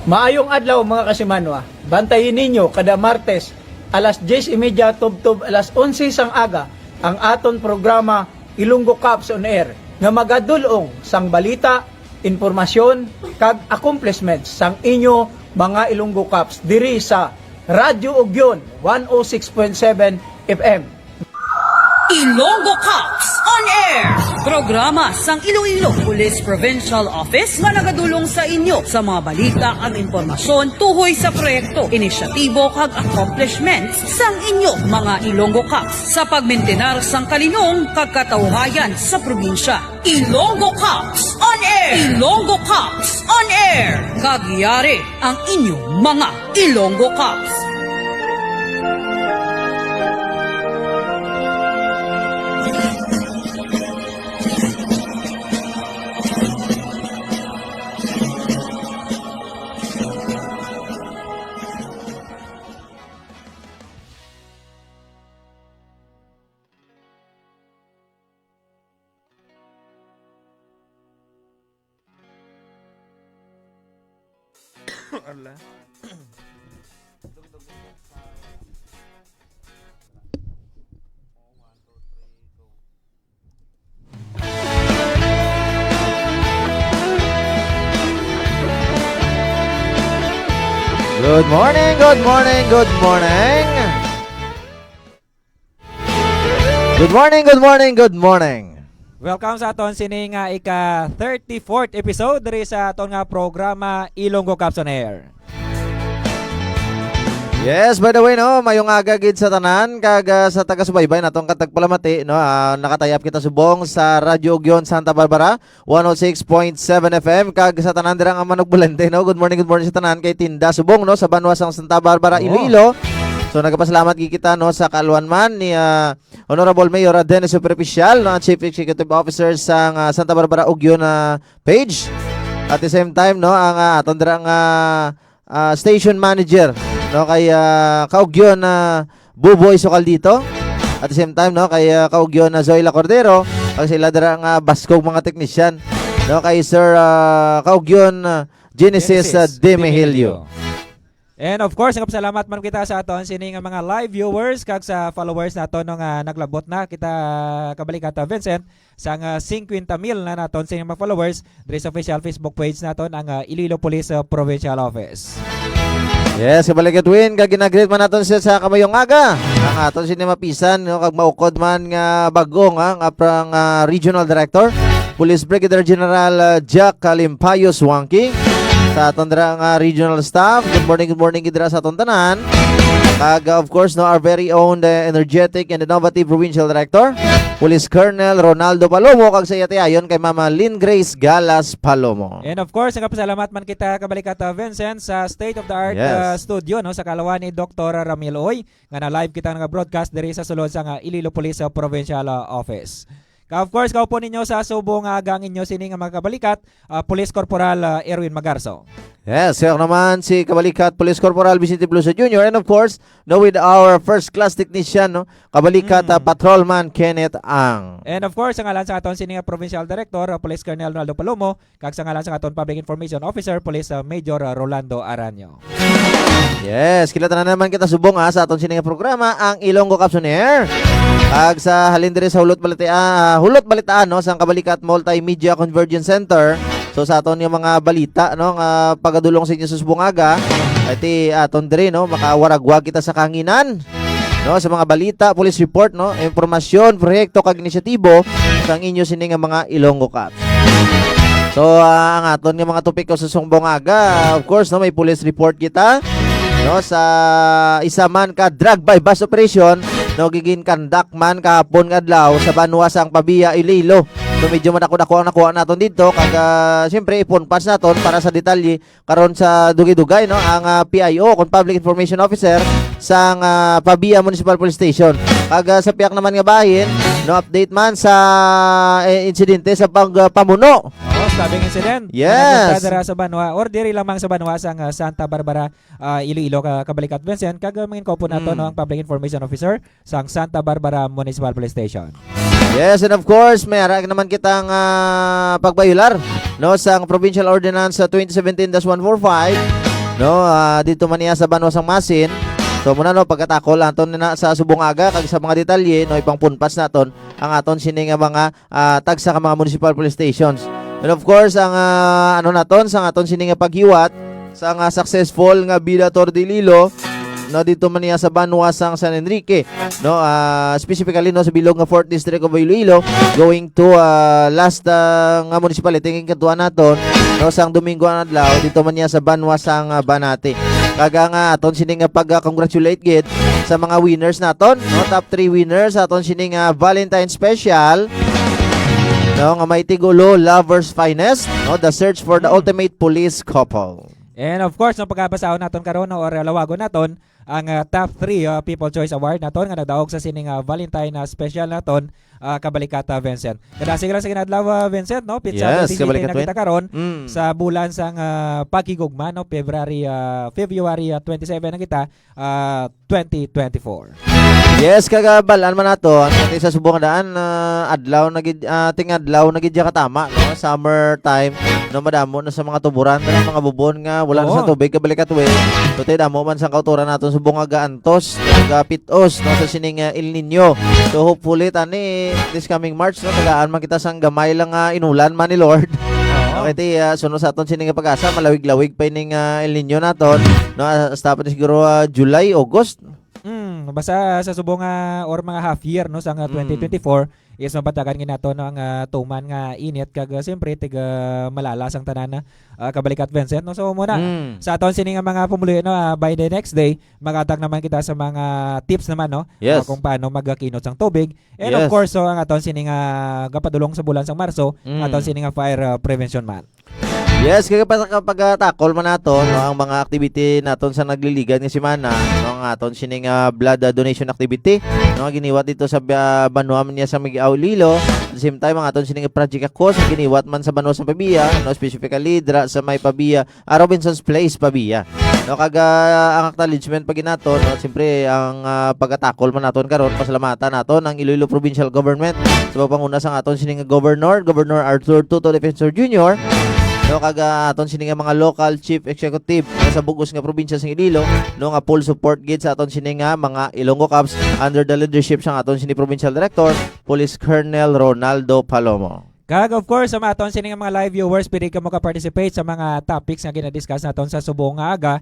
Maayong adlaw mga kasimanwa. Bantayin ninyo kada Martes alas 10:30 tubtob alas 11 sang aga ang aton programa Ilonggo Caps on Air nga magadulong sang balita, informasyon kag accomplishments sang inyo mga Ilonggo Caps diri sa Radyo Ugyon 106.7 FM. Ilonggo Cops on Air! Programa sang Iloilo Police Provincial Office nga nagadulong sa inyo sa mga balita ang impormasyon tuhoy sa proyekto, inisyatibo kag accomplishments sang inyo mga Ilonggo Cops sa pagmintenar sang kalinong kag katawhayan sa probinsya. Ilonggo Cops on Air! Ilonggo Cops on Air! Kagyari ang inyong mga Ilonggo Cops. Ala. Good morning, good morning, good morning. Good morning, good morning, good morning. Welcome sa aton sining nga ika 34th episode diri sa aton nga programa Ilonggo Caps on Air. Yes, by the way no, mayong aga gid sa tanan kag sa taga-subaybay natong katagpalamati no, nakatayap kita subong sa Radyo Ugyon Santa Barbara 106.7 FM kag sa tanan dira nga Manogbulente no. Good morning sa tanan kay Tinda subong no sa Banwasang Santa Barbara, Iloilo. So nagapasalamat kita no sa kaluan man ni Honorable Mayor Dennis Superficial no, Chief Executive Officer sang Santa Barbara Ugyon page. At the same time no ang aton dira nga station manager no kay Kaugyon Buboy Sokal dito. At the same time no kay Kaugyon Zoila Cordero kag sila dira nga baskog mga technician no kay Sir Kaugyon Genesis Demihilio. And of course, nagapasalamat man kita sa aton sining nga mga live viewers kag sa followers naton nga naglabot na kita kabalik ato Vincent sang 50,000 na naton sining mga followers diri sa official Facebook page naton ang Iloilo Police Provincial Office. Yes, kabalik Edwin kag ginagreet man naton siya sa kamayong aga. Ang aton sini mapisan no kag maukod man nga bagong ang aprang Regional Director Police Brigadier General Jack Kalimpayos Wangking. Sa aton dira nga regional staff, good morning gidra sa aton tanan. Kag of course no our very own energetic and innovative provincial director, Police Colonel Ronaldo Palomo kag sa ayon kay Mama Lynn Grace Galas Palomo. And of course, nagapasalamat man kita kabalik ato Vincent sa state of the art studio no sa kalawan ni Dr. Ramil Oy nga na live kita nga broadcast diri sa sulod sa Iloilo Police Provincial Office. Of course, kaupo ninyo sa subong agang inyo sining mga kabalikat, Police Corporal Erwin Magarso. Yes, sir naman si Kabalikat Police Corporal Vicente Bluso Jr. And of course, no with our first class technician, no, Kabalikat Patrolman Kenneth Ang. And of course, ang ngalan sa aton sining Provincial Director, Police Colonel Ronaldo Palomo, kag sa ngalan sa aton Public Information Officer, Police Major Rolando Aranyo. Yes, kilala na naman kita subong sa aton sining programa ang Ilonggo Caps on Air. Kag sa halin diri sa hulot balitaan no sa Kabalikat Multimedia Convergence Center. So sa aton yung mga balita no nga pagadulong sa inyo sa subong aga, iti aton diri no makawaragwag kita sa kanginan no sa mga balita, police report no, impormasyon, proyekto kag inisyatibo sa inyo sining mga Ilonggo Caps. So ang aton yung mga topiko sa subong aga, of course no may police report kita no sa isa man ka drug by bus operation no gigin kandak man kahapon adlaw sa Banwasang Pabia, Iloilo. So medyo man ako nakuha naton dito kag siyempre ipunpas naton para sa detalye karon sa dugay-dugay no ang PIO kon Public Information Officer sang Pabia Municipal Police Station. Kag sa piyak naman nga bahin no update man sa insidente sa pamuno. Sabing incident. Yes. Dara sa Banwa or diri lamang sa Banwasang Santa Barbara, Iloilo kabalikat Vincent kag mangin ko po nato no ang Public Information Officer sang Santa Barbara Municipal Police Station. Yes, and of course, may arag naman kitang pagbayular no sang Provincial Ordinance 2017-145 no, dito man niya sa Banwasang Masin. So muna no pagkatakol aton na sa subong aga kag sa mga detalye no ipangpunpas naton ang aton sini nga mga tagsa ka mga municipal police stations. And of course ang ano naton sa aton sini nga paghiwat sa nga successful nga Bida Tordililo no dito man niya sa Banwasang San Enrique no specifically no sa bilog nga 4th district of Iloilo going to last nga municipality ng katuan naton no sang Domingo adlaw dito man niya sa Banwasang Banate kaga nga aton sini nga pag-congratulate gid sa mga winners naton no top 3 winners aton sini nga Valentine Special no nga may tigulo Lovers Finest no the search for the ultimate police couple. And of course, no pagkabasahon naton karon no, or lawagon naton ang top 3 People Choice Award naton nga nagdaog sa sining Valentine special naton Kabalikat Vincent. Kada siguro sa kinadlaw Vincent no pitsa Yes, Kabalikat nakita karon Mm. sa bulan sang pagkigugma no February 27 na kita 2024. Yes, kagabalan man nato ang sa subong daan adlaw na gid tingadlaw na gid ya katama no summer time no madamo na sa mga tuburan pero mga bubon nga wala na sa Oo. tubig kabalikat we. So tay damo man sa kauturan naton subong nga gaantos, gapitos no sa sining El Nino. So hopefully tani this coming March no tagaan man kita sang gamay lang inulan man ni Lord. Okay, ti sunod sa aton sining nga pag-asa malawig-lawig pa ining El Nino naton no hasta pa siguro July, August. Basta sa subong or mga half year no sa 2024 is mapatagan ginato no ang tuman nga init kag siyempre tiga malalas ang tanan Kabalikat Vincent no so muna sa aton sini nga mga pumuluyo no by the next day magatag naman kita sa mga tips naman no Yes. kung paano magkinot sang tubig and Yes. of course so ang aton sini nga gapadulong sa bulan sang Marso aton sini nga fire prevention month. Yes, kapag takol man nato no, ang mga activity naton sa nagliligan nga semana no ang aton sining blood donation activity no nga giniwat dito sa Banwam niya sa Migiaulilo. At the same time ang aton sining project ako sa giniwat man sa Banwa sa Pabia no specifically dra sa may Pabia Robinson's Place Pabia. No kaga ang acknowledgement pag naton no siyempre ang pagkatakol man naton karon pasalamatan naton ang Iloilo Provincial Government sa pagpanguna sang aton sining Governor Arthur Tuto Defensor Jr. No kaga aton sini nga mga local chief executive sa bugos nga probinsya sa Iloilo no nga full support gid sa aton sini nga mga Ilonggo Cops under the leadership sang aton sini provincial director Police Colonel Ronaldo Palomo. Kag of course sa aton sini nga mga live viewers pwede ka mo ka-participate sa mga topics nga gina-discuss naton sa subong nga aga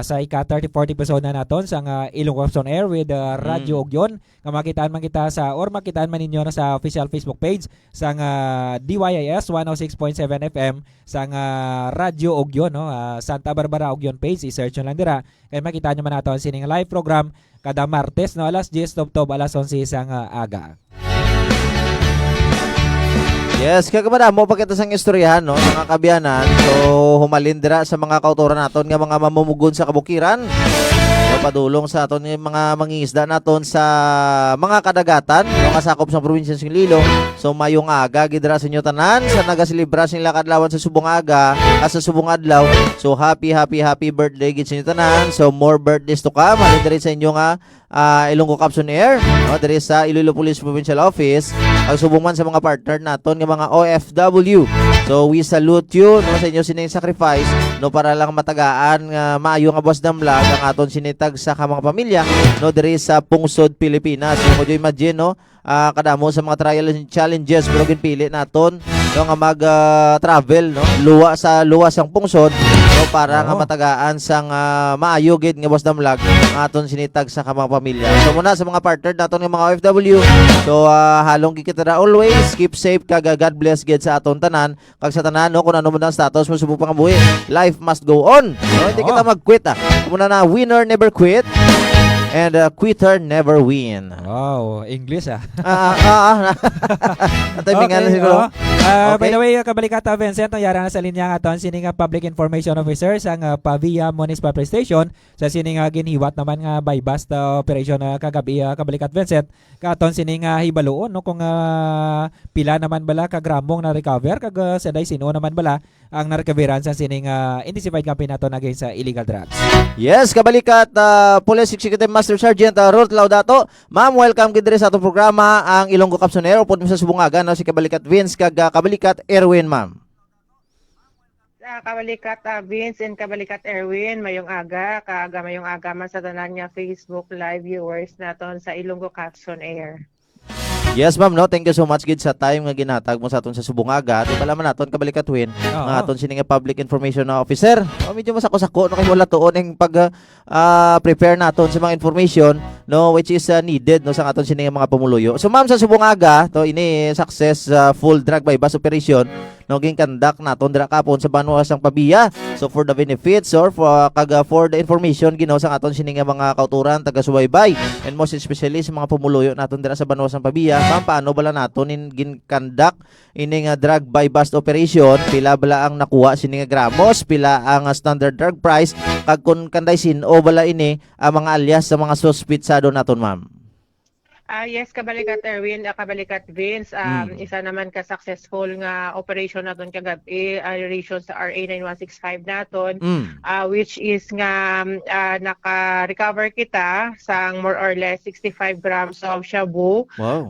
sa ika-30-40 episode na naton sa Ilonggo Cops on Air with Radyo Ogyon nga makitaan man kita sa or makitaan man ninyo na sa official Facebook page sa DYIS 106.7 FM sa Radyo Ogyon no Santa Barbara Ogyon page i-search nyo lang dira kay makita nyo man naton sini nga live program kada Martes no alas 10 tubtob alas 11 sa aga. Yes, kagabada mo pagkita sang istoryahan no mga kabiyanan. So humalindra sa mga kautoran naton nga mga mamumugon sa kabukiran. So padulong sa aton nga mga mangingisda naton sa mga kadagatan no nga sakop sa probinsya sa Iloilo. So mayong aga gidra sa inyo tanan sa nagaselebra sing lakad-lawan sa subong aga sa subong adlaw. So happy birthday gid sa inyo tanan. So more birthdays to come. Halin sa inyo nga Ilonggo Cops on Air no diri sa Iloilo Police Provincial Office. Ang subong man sa mga partner naton nga mga OFW. So we salute you no sa inyo sining sacrifice no para lang matagaan nga maayo nga boss damlag ang aton sinitag sa mga pamilya no diri sa pungsod Pilipinas. So mo imagine no kadamo sa mga trial and challenges pero ginpili naton no nga mag travel no luwas ang pungsod no para nga matagaan sang maayo gid nga boss damlag ang aton sinitag sa mga pamilya. So muna sa mga partner naton nga mga OFW. So halong kita always keep safe kag God bless gid sa aton tanan kag sa tanan no kung ano man ang status mo subok pang buhi life must go on no hindi kita mag-quit kumuna na winner never quit and quitter never win. Wow, English Natimingan na siguro. By the way, Kabalikata Vincent, yara na sa linya nga aton sining Public Information Officer sa Pavia Municipal Police Station sa sining ginhiwat naman nga by bust operation kagabi Kabalikat Vincent katon sining hibaluon no kung pila naman bala ka gramong na recover kag saday sino naman bala ang narecoveran sa sining intensified campaign naton against sa illegal drugs. Yes, Kabalikat Police Executive Master Sergeant Ruth Laudato. Ma'am, welcome gid diri sa atong programa ang Ilonggo Cops on Air upod sa subungagan no si Kabalikat Vince kag Kabalikat Erwin, ma'am. Kabalikat Vince and Kabalikat Erwin, mayong aga, kaaga mayong aga man sa tanan nga Facebook live viewers naton sa Ilonggo Capson Air. Yes, ma'am, no. Thank you so much gid sa time nga ginhatag mo sa aton sa Subungaga. Di pala man naton kabalikat win. Nga aton sini nga public information na officer. Medyo masako-sako no kay wala tuon ning pag prepare naton sa mga information no which is needed no sa aton sini nga mga pumuluyo. So ma'am sa Subungaga, to ini success full drug by bus operation no ginkandak naton dira kapon sa Banwa sang Pabia. So for the benefits or for the information ginaw sa aton sini nga mga kauturan taga-subaybay and most especially sa mga pumuluyo naton dira sa Banwa sang Pabia. Ma'am, paano bala naton in ginkandak ini nga drug by bust operation, pila bala ang nakuha sini nga gramos, pila ang standard drug price, kag kun kanday o bala ini ang mga alias sa mga suspitsado naton, ma'am. Yes, Kabalikat Erwin, Kabalikat Vince, isa naman ka successful nga operation naton kagabi relation sa RA 9165 naton, which is nga naka-recover kita sang more or less 65 grams of shabu. Wow.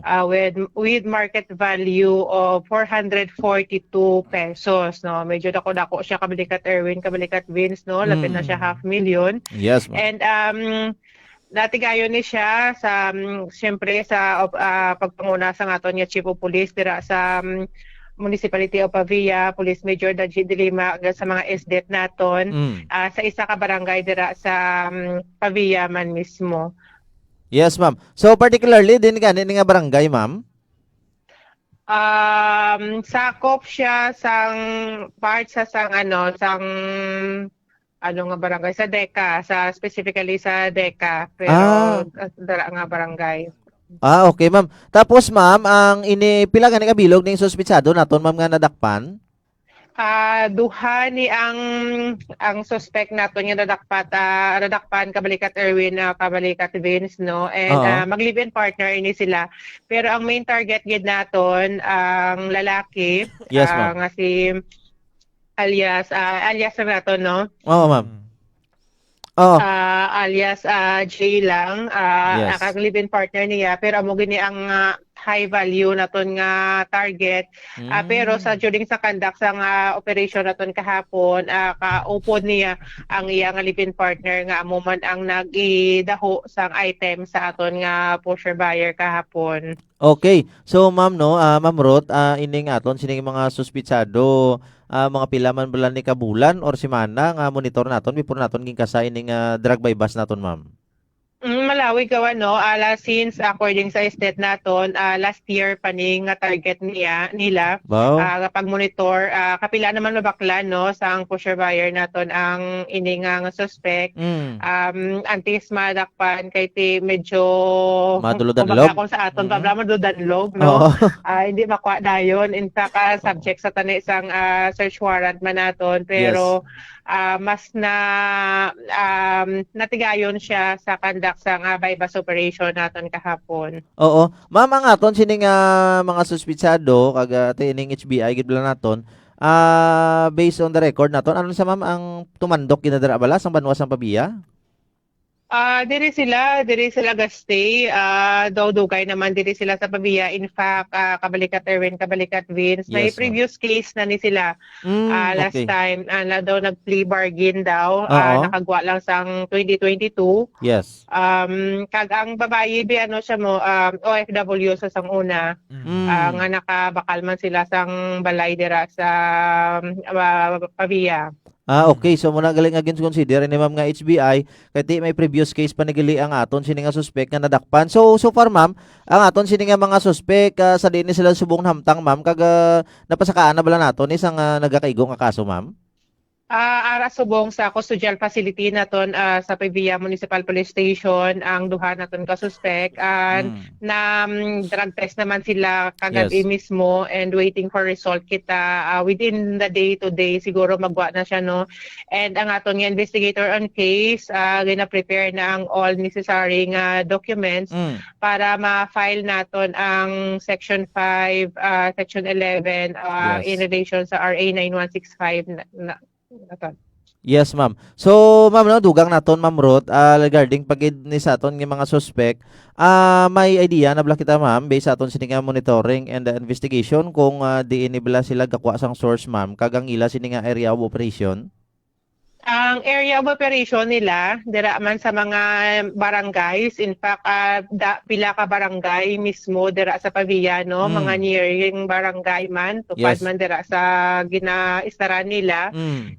With market value of 442 pesos, no. Medyo dako-dako siya, Kabalikat Erwin, Kabalikat Vince, no. Lapit na siya 500,000. Yes, ma'am. And natigayon ni siya sa siyempre sa pagpanguna sa aton nga Chief of Police dira sa Municipality of Pavia, Police Major Daji Dilima sa mga SDET naton sa isa ka barangay dira sa Pavia man mismo. Yes, ma'am. So particularly din gani nga barangay, ma'am. Sakop siya sang part sa ano nga barangay sa Deka, specifically sa Deka, pero dara nga barangay. Okay, ma'am. Tapos, ma'am, ang pila gani kabilog ning suspitsado naton, ma'am, nga nadakpan? Duha ni ang suspect naton nga nadakpan Kabalikat Erwin, Kabalikat Vince, no, and mag-live-in partner ini sila, pero ang main target gid naton ang lalaki. Yes, ma'am. Nga si alias na nato, no? Oo, ma'am. Alias J lang, Yes. ang live-in partner niya, pero amo gini ang high value naton nga target. Pero during sa conduct sa operation naton kahapon, kaupod niya ang iyang live-in partner nga amo man ang nag-idaho sang item sa aton nga pusher buyer kahapon. Okay. So, ma'am, no, Ma'am Ruth, ining aton sining mga suspitsado, mga pila man bala ni kabulan or semana nga monitor naton before naton ginkasa ining drug by bust naton, ma'am. Malawi gawa, no, since according sa estate naton, last year pa ni nga target nila. Wow. Kapag monitor, kapila naman mabakla, no, sa ang pusher buyer naton ang iningang suspect. Antis madakpan kay ti medyo Madulod-danlog. kung sa aton madulod-danlog, no. Hindi makuha dayon, in fact subject sa tani sang search warrant man naton, pero mas natigayon siya sa conduct sa bypass operation naton kahapon. Oo. Ma'am, ang aton sining mga suspitsado kag tining HBI gid bala naton, based on the record naton, ano sa ma'am ang tumandok ginadara bala sang Banwa sang Pabia? Diri sila gastay, daw dugay naman diri sila sa Pabia. In fact, Kabalikat Erwin, Kabalikat Vince, may Yes, previous case na ni sila last Okay. time, na daw nag-plea bargain daw, Oo. nakagwa lang sang 2022. Yes. Kag ang babae ano siya mo, OFW sa sang una, nga nakabakal man sila sang balay dira sa Pavia. Okay. So, muna galing against consider ni ma'am nga HBI kay may previous case pa nagali ang aton sini nga suspect nga nadakpan. So far, ma'am, ang aton sini nga mga suspect sa diin sila subong hamtang, ma'am, kag napasakaan na bala naton isang nagakaigo nga kaso, ma'am? Ara subong sa custodial facility naton sa Pavia Municipal Police Station ang duha naton ka suspect, na drug test naman sila kagabi mismo and waiting for result kita within the day to day siguro magwa na siya, no. And ang aton nga investigator on case gina-prepare na ang all necessary nga documents para ma-file naton ang section 5 section 11 in relation sa RA 9165 naton. Yes, ma'am. So, ma'am, no, dugang naton, ma'am Ruth, regarding pagid ni sa aton ng mga suspect, may idea na bala kita, ma'am, based sa aton sini nga monitoring and investigation kung di inibla sila gakwa sang source, ma'am, kagang ila sini nga area of operation. Ang area of operation nila, dira man sa mga barangays. In fact, pila ka barangay mismo dira sa Pavia, no? Mga nearing barangay man, tupad Yes. man dira sa ginaistaran nila.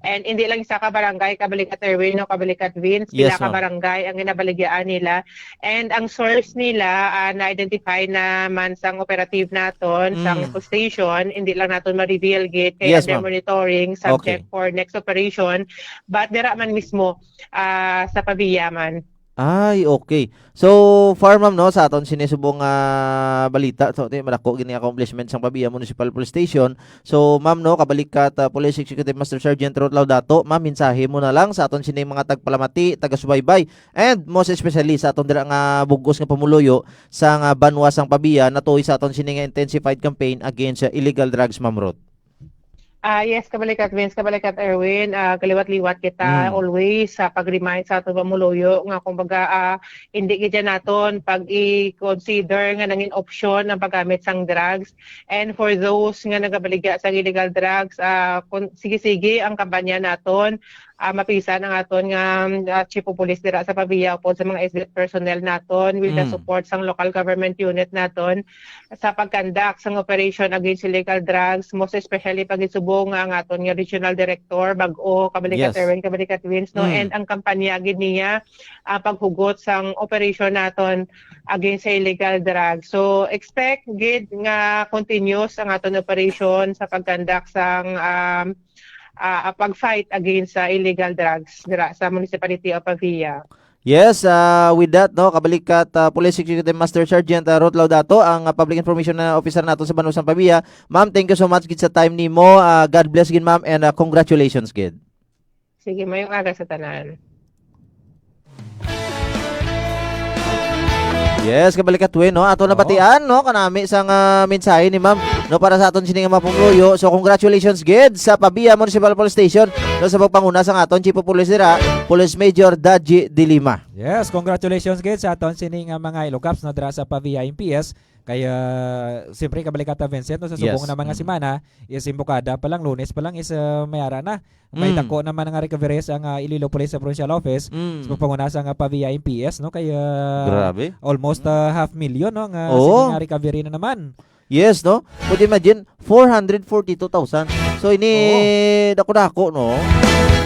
And hindi lang isa ka barangay, Kabalikat Erwin o Kabalikat Vince, pila Yes, ka ma'am. barangay ang ginabaligyan nila. And ang source nila, na-identify naman sang operative naton, sang station, hindi lang naton ma-reveal gate, kaya Yes, under ma'am. monitoring, subject Okay. for next operation. But dira man mismo sa Pavia man. Ay, okay. So, far, ma'am, no, sa aton sinisubong balita, so, madako gini accomplishment sang Pabia Municipal Police Station. So, ma'am, no, kabalikat Police Executive Master Sergeant Ruth Laudato, ma'am, mensahe mo na lang sa aton sini mga tagpalamati, taga-subaybay, and most especially sa aton dira nga bugos nga pamuluyo sa nga banwa sang Pabia natuoy sa aton sini nga intensified campaign against illegal drugs, ma'am Ruth. Yes, Kabalikat Vince, Kabalikat Erwin, kaliwat-liwat kita always sa pag-remind sa aton pamuluyo nga kumbaga hindi gid naton pag i-consider nga nangin option ang paggamit sang drugs. And for those nga nagabaligya sa illegal drugs, sige-sige ang kampanya naton. Mapisa ng aton nga Chief of Police dira sa Pavia upod sa mga SDF personnel naton with the support sang local government unit naton sa pagkandak sang operation against illegal drugs, most especially pag isubong nga ang aton nga regional director bag-o Kabalikat Yes. Erwin, Kabalikat Vince, no, and ang kampanya gid niya paghugot sang operation naton against sa illegal drugs. So expect gid nga continuous ang aton operation sa pagkandak sang pag-fight against illegal drugs dira sa Municipality of Pavia. Yes, with that, no, kabalikat Police Executive Master Sergeant Ruth Laudato, ang Public Information Officer nato sa Banusang Pavia. Ma'am, thank you so much gid sa time nimo. God bless gid, ma'am, and congratulations gid. Sige, mayong aga sa tanan. Yes, kabalikat we, no, ato nabatian, no, kanami sang mensahe ni ma'am, no, para sa aton sini nga mapumuluyo. So congratulations gid sa Pabia Municipal Police Station, no, sa pagpanguna sang aton Chief of Police dira, Police Major Daji de Lima. Yes, congratulations gid sa aton sini nga mga Ilocaps no dira sa Pavia MPS. Kaya siyempre Kabalikata Vincent no, sa subong Yes. na mga semana is imbukada pa lang, Lunes pa lang is mayara na. May tako naman nga recoveries ang Iloilo Police sa Provincial Office sa pagpanguna sa Pavia MPS no, kaya Grabe. almost 500,000 no nga Oo. sini nga recovery na naman. Yes, no? Pwede imagine, 442,000. So, ini dako-dako, no?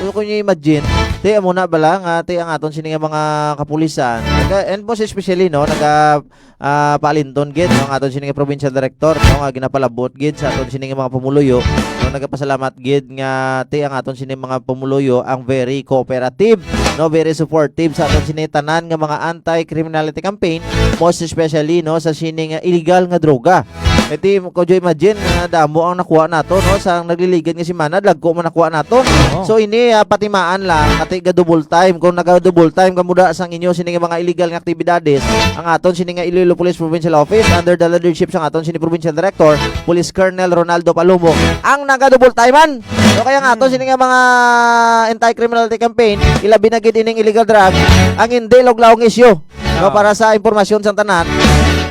So, kung nyo imagine, tiya muna bala nga, tiya ang aton sini nga mga kapulisan. And most especially, no, palinton gid, no, ang aton sini nga provincial director, no, nga ginapalabot gid sa aton sini nga mga pumuluyo. No, nagapasalamat gid nga tiya ang aton sini mga pumuluyo ang very cooperative, no, very supportive sa aton sini tanan nga mga anti-criminality campaign, most especially, no, sa sini nga illegal nga droga. Iti ko jo imagine nga damo ang nakuha nato, no, sa nagliligan nga semana dagko man nakuha nato. Oo. So ini patimaan lang kati ga double time, kung naga double time kamuda sang inyo sini nga mga illegal nga aktibidades ang aton sini nga Iloilo Police Provincial Office under the leadership sang aton sini Provincial Director Police Colonel Ronaldo Palomo ang naga double timean. So kaya nga aton sini nga mga anti-criminality campaign ilabi na gid ining illegal drug ang hindi loglaong isyu, no, para sa impormasyon sang tanan.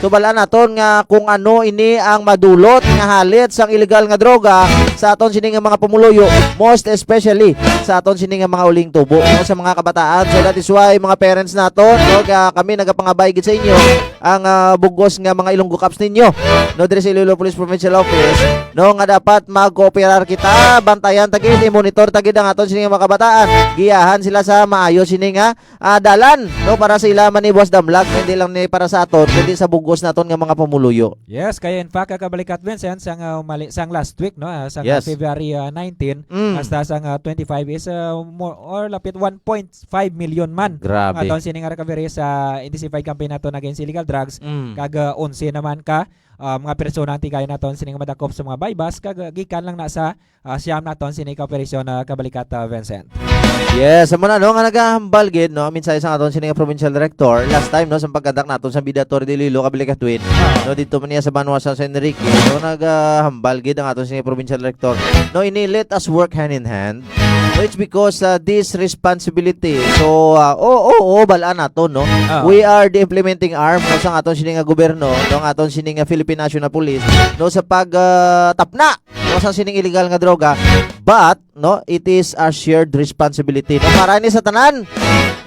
So bala naton nga kung ano ini ang madulot nga halit sang illegal nga droga sa aton sini nga mga pumuluyo, most especially sa aton sini nga mga uling tubo, no, sa mga kabataan. So that is why mga parents naton, no, kami nagapangabay gid sa inyo ang bugos nga mga Ilonggo Cups ninyo, no, diri sa Iloilo Police Provincial Office, no, nga dapat mag-cooperar kita, bantayan tagid, i-monitor tagid ang aton sini nga mga kabataan, giyahan sila sa maayo sini nga dalan, no, para sa ila manibwas damlag, hindi lang ni para sa aton kundi sa bugos naton nga mga pumuluyo. Yes, kaya in fact Kabalikat Vincent sang sang last week no, sang Yes. February 19 hasta sang 25 is more or lapit 1.5 million man. Grabe. Aton sini nga recovery sa intensified campaign naton against illegal drugs. Kag 11 naman ka mga persona anti kaya naton sini nga madakop sa mga baybas kag gikan lang na sa siyam naton sini ka operasyon Kabalikat Vincent. Yes, amo na, no, nga nagahambal gid, no, minsan sa aton sini nga provincial director last time, no, sa pagkandak naton sa Bidatory de Iloilo Kabalikat Twin, no, dito man niya sa Banwa San Enrique, no, nagahambal gid ang aton sini nga provincial director, no, ini let us work hand in hand. So it's because this responsibility. So balaan nato no. We are the implementing arm no sa aton sining nga gobyerno, no ang aton sining nga Philippine National Police no sa pag tapna no sa sining illegal nga droga. But no, it is a shared responsibility no para ni sa tanan.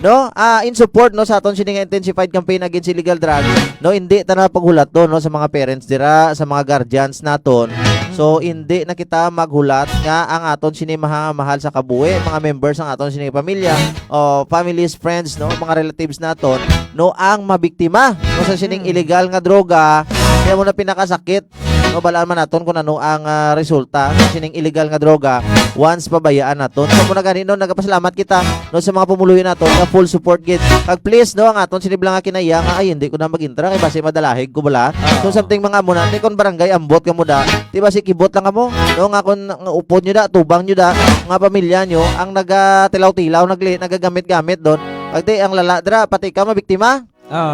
No, in support no sa aton sining intensified campaign against illegal drugs. No, hindi ta na paghulat do no sa mga parents dira, sa mga guardians naton. So hindi na kita maghulat nga ang aton sining mahal sa kabuhi, mga members ng aton sining pamilya o families, friends no, mga relatives naton no ang mabiktima no sa sining illegal nga droga. Kaya mo na pinakasakit no balaan man naton kung ano ang resulta sa sining illegal nga droga once pabayaan naton. So muna gani no nagapasalamat kita no sa mga pumuluyo naton nga full support gid. Kag please no ang aton siniblang nga kinaya nga ay hindi ko na magintra kay base madalahig ko bala. So something mga muna ni kon barangay ambot ka mo da. Di ba si kibot lang kamo no nga kon upod nyo da, tubang nyo da, nga pamilya nyo ang nagatilaw-tilaw nagagamit-gamit doon. Pagdi ang lala dra pati ka mabiktima.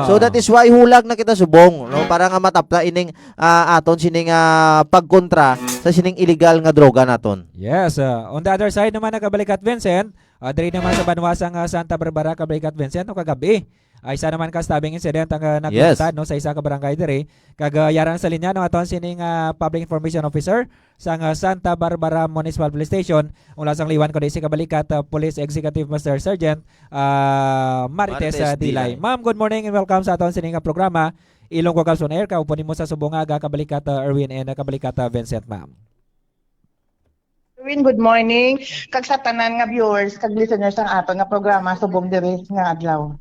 So that is why hulag na kita subong no para nga matapla ining aton sining pagkontra sa sining illegal nga droga naton. Yes, on the other side naman nakabalikat Vincent, diri naman sa banwasang Santa Barbara kabalikat Vincent no kagabi. Ay isa naman ka stabing incident ang nagkuntad no sa isa ka barangay diri kag yaran sa linya no aton sining public information officer sa Santa Barbara Municipal Police Station ula sang liwan ko di si kabalikat Police Executive Master Sergeant Marites Dilay. Ma'am, good morning and welcome sa aton sining programa Ilonggo Caps on Air. Kaupunin mo sa subong aga kabalikat Erwin and kabalikat Vincent, ma'am. Erwin, good morning. Kag sa tanan nga viewers, kag listeners ang aton nga programa subong diri nga adlaw.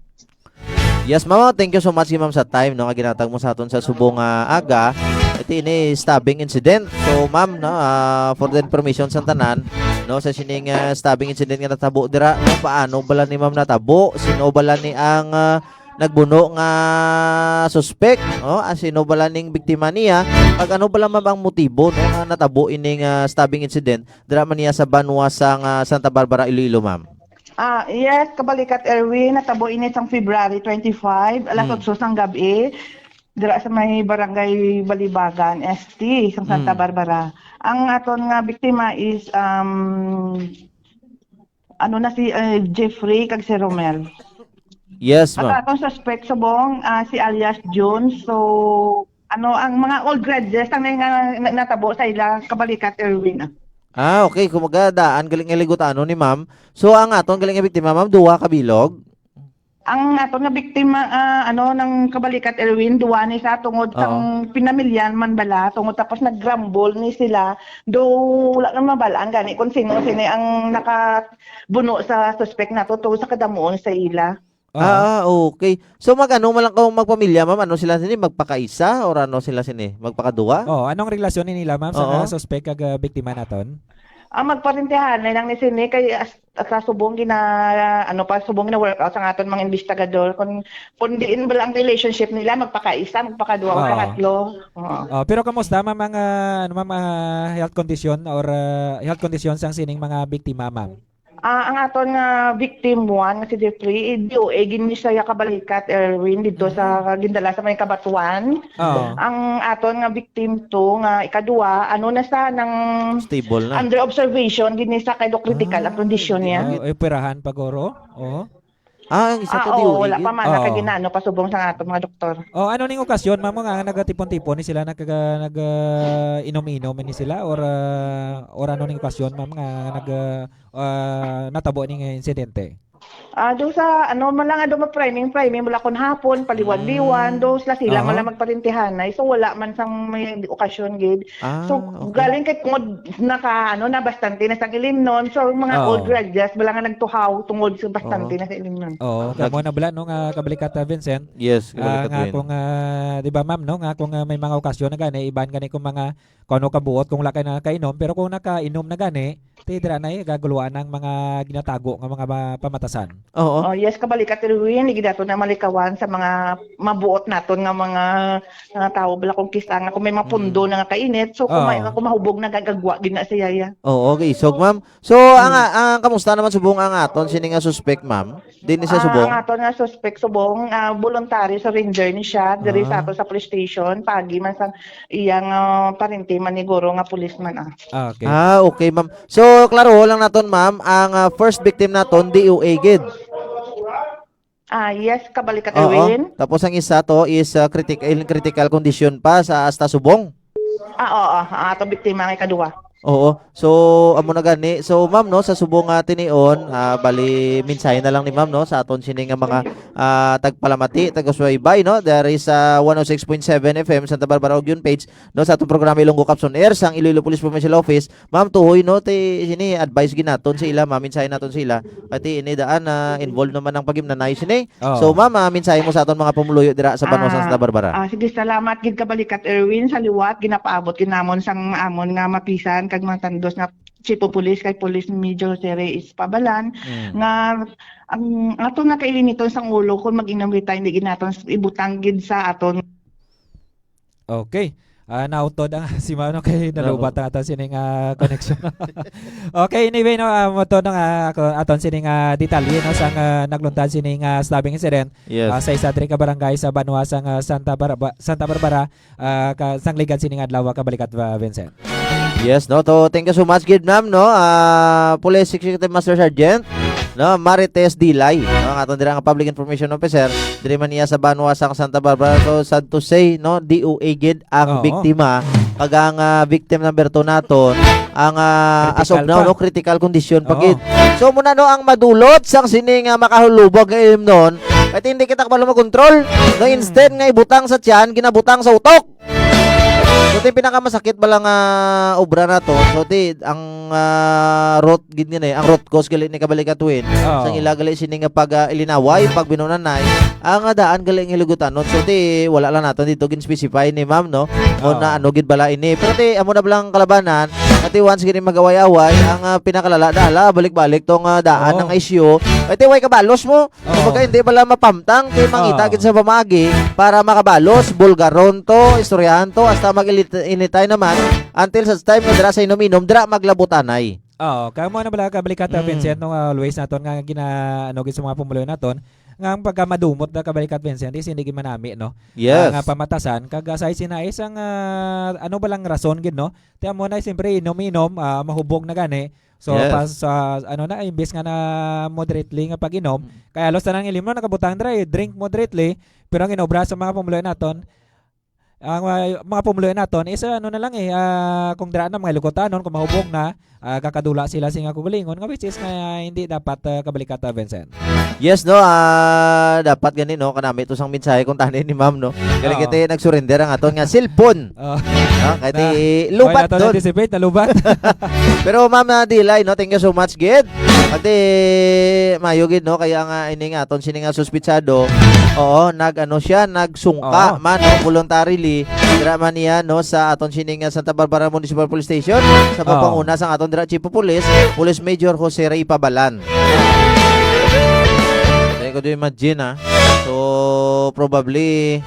Yes, ma'am. Thank you so much, ma'am, sa time no nga ginatag mo sa aton sa subong aga. Ito ini stabbing incident. So, ma'am, no, for the information sa tanan, no, sa sining stabbing incident nga natabo dira, no, paano bala ni ma'am natabo? Sino bala ni ang nagbuno nga suspect, no? Sino bala ning biktima niya? Pag ano bala ma'am ang motibo no nga natabo ining stabbing incident dira man niya sa banwasang Santa Barbara, Iloilo, ma'am? Yes, kabalikat Erwin, natabo ini sang February 25, alas 8 sang gabi, dira sa may barangay Balibagan, ST, sang Santa Barbara. Ang aton nga biktima is si Jeffrey kag si Romel. Yes, ma'am. At atong suspect subong si alias June. So ang mga old graduates ang natabo sa ila kabalikat Erwin. Okay, kumaga daan galing iligot ano ni ma'am. So ang aton galing biktima ma'am duwa ka bilog. Ang aton nga biktima ng kabalikat Erwin duwa ni sa tungod sang pinamilyan man bala tungod tapos naggrumble ni sila do wala nang mabalaan gani kung sino ang nakabuno sa suspect nato to sa kadamuon sa ila. Okay. So magano man lang kung magpamilya ma'am, ano sila sini magpakaisa or ano sila sini magpakaduwa? Anong relasyon nila ma'am sa suspect kag biktima naton? Magparintihan na lang ni sini kay sa subong subong gina workout sa aton mga investigador kung diin ba ang relationship nila magpakaisa, magpakaduwa o pangatlo. Pero kamusta ma'am ang health condition or health conditions ang sining mga biktima ma'am? Ang aton nga victim 1 si Jeffrey DOA gini siya kabalikat Erwin dito sa gindala sa may Kabatuan. Ang aton nga victim 2 nga ikaduwa na sa nang stable na under observation gini sa kay critical ang kondisyon niya. Operahan pagoro? Ang isa ka DOA. Wala pa man nakaginano pasubong sa aton mga doktor. Ano ning okasyon ma'am nga nagatipon-tipon ni sila inom-inom ni sila or ano ning okasyon ma'am nga natabo ning insidente? Do sa man lang ma-priming mula kon hapon paliwan-liwan do sila man lang magparintihan so wala man sang may okasyon gid. So galing kay tungod na bastante na sang ilimnon so mga old graduates bala nga nagtuhaw tungod sa bastante na sa ilimnon. Kamo na bala no nga kabalikat Vincent. Yes, kabalikat nga kung di ba ma'am no nga kung may mga okasyon na gani iban gani kung mga kuno kabuot kung wala kay nakainom pero kung nakainom na gani tidra na gaguluan ng mga ginatago nga mga pamatasan. Yes, kabalikat Erwin, ligidato na malikawan sa mga mabuot naton nga mga tao bala kung kisa nga kung may mga pundo na nga kainit so kung mahubog na gagagwa gina sa yaya. Okay, so ma'am. So ang kamusta naman subong ang aton sini nga suspect ma'am? Dinhi sa subong. Ang aton nga suspect subong voluntary surrender ni siya diri sa ato sa police station pagi man sa iyang parinti maniguro nga policeman. Okay. Okay ma'am. So klaro lang naton ma'am, ang first victim naton DOA gid. Yes, kabalikat Oo. Erwin. Tapos ang isa to is critical condition pa sa hasta subong. Oo. Ato biktima kay kadua. Oo. So amo na gani. So ma'am no sa subong tinion, bali mensahe na lang ni ma'am no sa aton sini nga mga tagpalamati, taga-subaybay no. There is 106.7 FM Santa Barbara Ogyon page no sa atong programa Ilonggo Caps on Air sang Iloilo Police Provincial Office. Ma'am tuhoy no ti sini advice ginaton sa ila, ma'am mensahe naton sa ila. Pati ini daan involved naman ang pagimnanay sini. Oo. So ma'am mensahe mo sa aton mga pumuluyo dira sa Banwa Santa Barbara. Sige, salamat gid kabalikat Erwin sa liwat ginapaabot kinamon sang amon nga mapisan kag mga tandos nga Chief of Police kay Police Major Jose Reyes Pabalan nga ang ato nga kailiniton sang ulo kung mag-inom kita hindi ginaton ibutang gid sa aton. Okay. Nautod ang si Mano kay nalubat ang aton sining connection. Okay, anyway no moto nang aton sining detalye no sang nagluntad sining stabbing incident sa isa diri ka barangay sa Banwa sang Santa Barbara sang ligad sining adlaw kabalikat Vincent. Yes, no. To thank you so much, gid ma'am, no. Police Executive Master Sergeant, no, Marites Dilay, no, ang aton dira nga Public Information Officer, diri man niya sa Banwa sang Santa Barbara. So sad to say, no, DOA gid ang biktima, kag ang victim number 2 naton, ang as of now, no, critical condition pa gid. So muna no ang madulot sang sining makahulubog nga imnon, at hindi kita kabalo makontrol, no, instead nga ibutang sa tiyan, ginabutang sa utok. So ti pinakamasakit ba lang obra na to. So ti ang root gid ni ang root cause gali ni kabalikat win. Sang ilagali sini nga pag ilinaway pag binunanay ang daan gali ang hilugutanon. So ti wala lang naton dito gin specify ni ma'am no. Mo na ano gid bala ini. Pero ti amo na blang kalabanan. Ati once gini magaway-away ang pinakalala dala balik-balik tong daan ng issue. Ati way kabalos mo. Kumbaga hindi bala mapamtang ti mangita gid sa pamagi para makabalos bulgaron to, istoryahan to hasta mag-initay naman until sa time na dira sa inom-inom dira maglabutanay. Kamo na bala kabalikat Vincent no always naton nga ginaano gid sa mga pumuloy naton nga ang pagka madumot na kabalikat Vincent is hindi gid manami no. Yes. Nga pamatasan kag sa sinais ang ano ba lang rason gid no. Tiyan mo na siyempre inom-inom mahubog na gani. So pas ano na imbes nga na moderately nga pag-inom kaya los tanang ilim no nakabutang dira drink moderately pero ang inobra sa mga pumuloy naton ang mga pumuloy naton is ano na lang kung dira na mga lugotanon kung mahubog na kakadula sila singa kugalingon nga which is nga hindi dapat kabalikat Vincent. Yes no, dapat gani no kanami to sang mensahe kung tanin ni ma'am no. Kaya kiti nagsurrender ang aton nga cellphone. Kaya ti lubat doon. Anticipate na lubat. Pero ma'am Dilay no, thank you so much gid. Ate mayo gid no kaya nga ini nga aton sini nga suspitsado. Nag-ano siya, nagsungka man no, voluntarily dira man niya no sa aton sini nga Santa Barbara Municipal Police Station sa pagpanguna sang aton dira Chief of Police, Police Major Jose Rey Pabalan. Ko do imagine so probably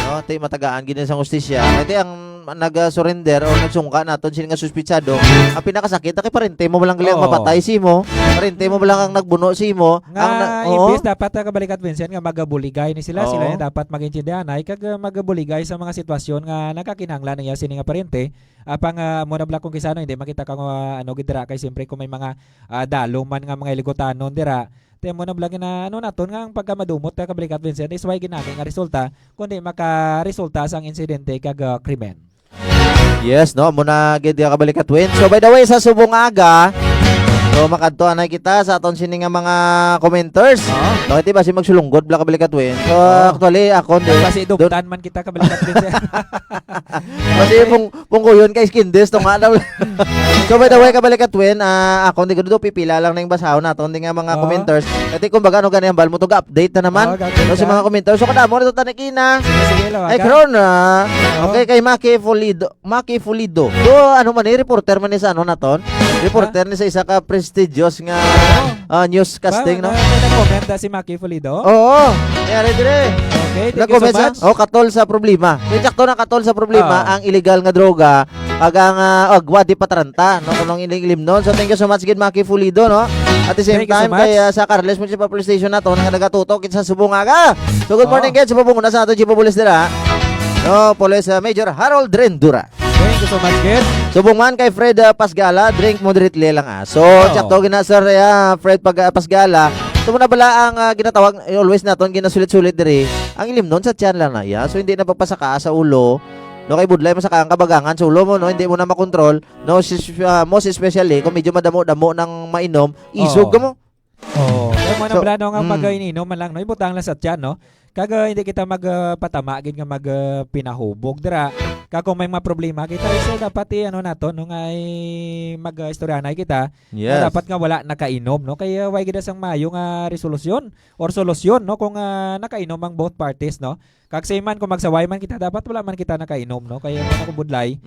no tay matagaan gid sa hustisya kay ang nag-surrender o nagsungka naton sini nga suspitsado ang pinakasakit kay parente mo lang gali ang mapatay si mo parente mo lang ang nagbuno si mo nga imbes dapat kabalikat Vincent nga magabuligay ni sila sila yung dapat magintindihan ay kag magabuligay sa mga sitwasyon nga nakakinahanglan niya sini nga parente apang muna bla kung kisano hindi makita ka ano gid dira kay siyempre kung may mga dalong man nga mga ilugutanon dira temo na blagi na ano naton nga ang pagkamadumot ka kabalikat Vincent is why ginamit nga resulta kundi makaresulta sang insidente kag krimen. Yes no muna gid kabalikat win. So by the way sa subong aga so makadtuan na kita sa aton sini nga mga commenters. No iti basi magsulunggod bla kabalikat win. So actually ako kasi dubtan man kita kabalikat Vincent. Kasi pungkuyon kay Skindes tong alaw. So by the way kabalikat win ako hindi ko do pipila lang ning basaw naton nga mga commenters. Kasi kumbaga ano gani ang bal mo to update na naman. No si mga commenters so kada mo nito tanikina. Ay karon okay kay Maki Fulido. Do ano man reporter man ni sa ano naton? Reporter ni sa isa ka prestigious nga newscasting no. Nag-comment si Maki Fulido. Oo. Kaya dire. Okay, thank you so much. Katol sa problema. Kaya sakto na katol sa problema ang illegal nga droga ag ang agwadi patranta no kunong ilim noon. So thank you so much gid Maki Fulido no. At the same time kay sa Carles Municipal Police Station nato nga nagatutok sa Subungaga. So good morning gid sa pabunguna sa ato Chief of Police dira. No, Police Major Harold Rendura. Thank you so much, Gid. Subong man kay Fred Pasgala, drink moderately lang So, tsakto gina sir Fred Pasgala. Tumo na bala ang ginatawag always naton ginasulit-sulit diri. Ang ilim nun sa tiyan lang na ya. So hindi na papasaka sa ulo. No kay budlay masaka ang kabagangan sa ulo mo no hindi mo na makontrol. No most especially kung medyo madamo-damo ng mainom, isog ka mo. Kaya mo na So, blano nga mag-ininom man lang no ibutang lang sa tiyan no. Kaga hindi kita magpatama gid nga magpinahubog dira. Kag kung may mga problema kita so dapat ano nato no nga mag-istoryanay kita. Yes. Na dapat nga wala nakainom no kaya way gid sang mayo nga resolusyon or solusyon no kung nakainom ang both parties no. Kag say man kung magsaway man kita dapat wala man kita nakainom no kaya man ako budlay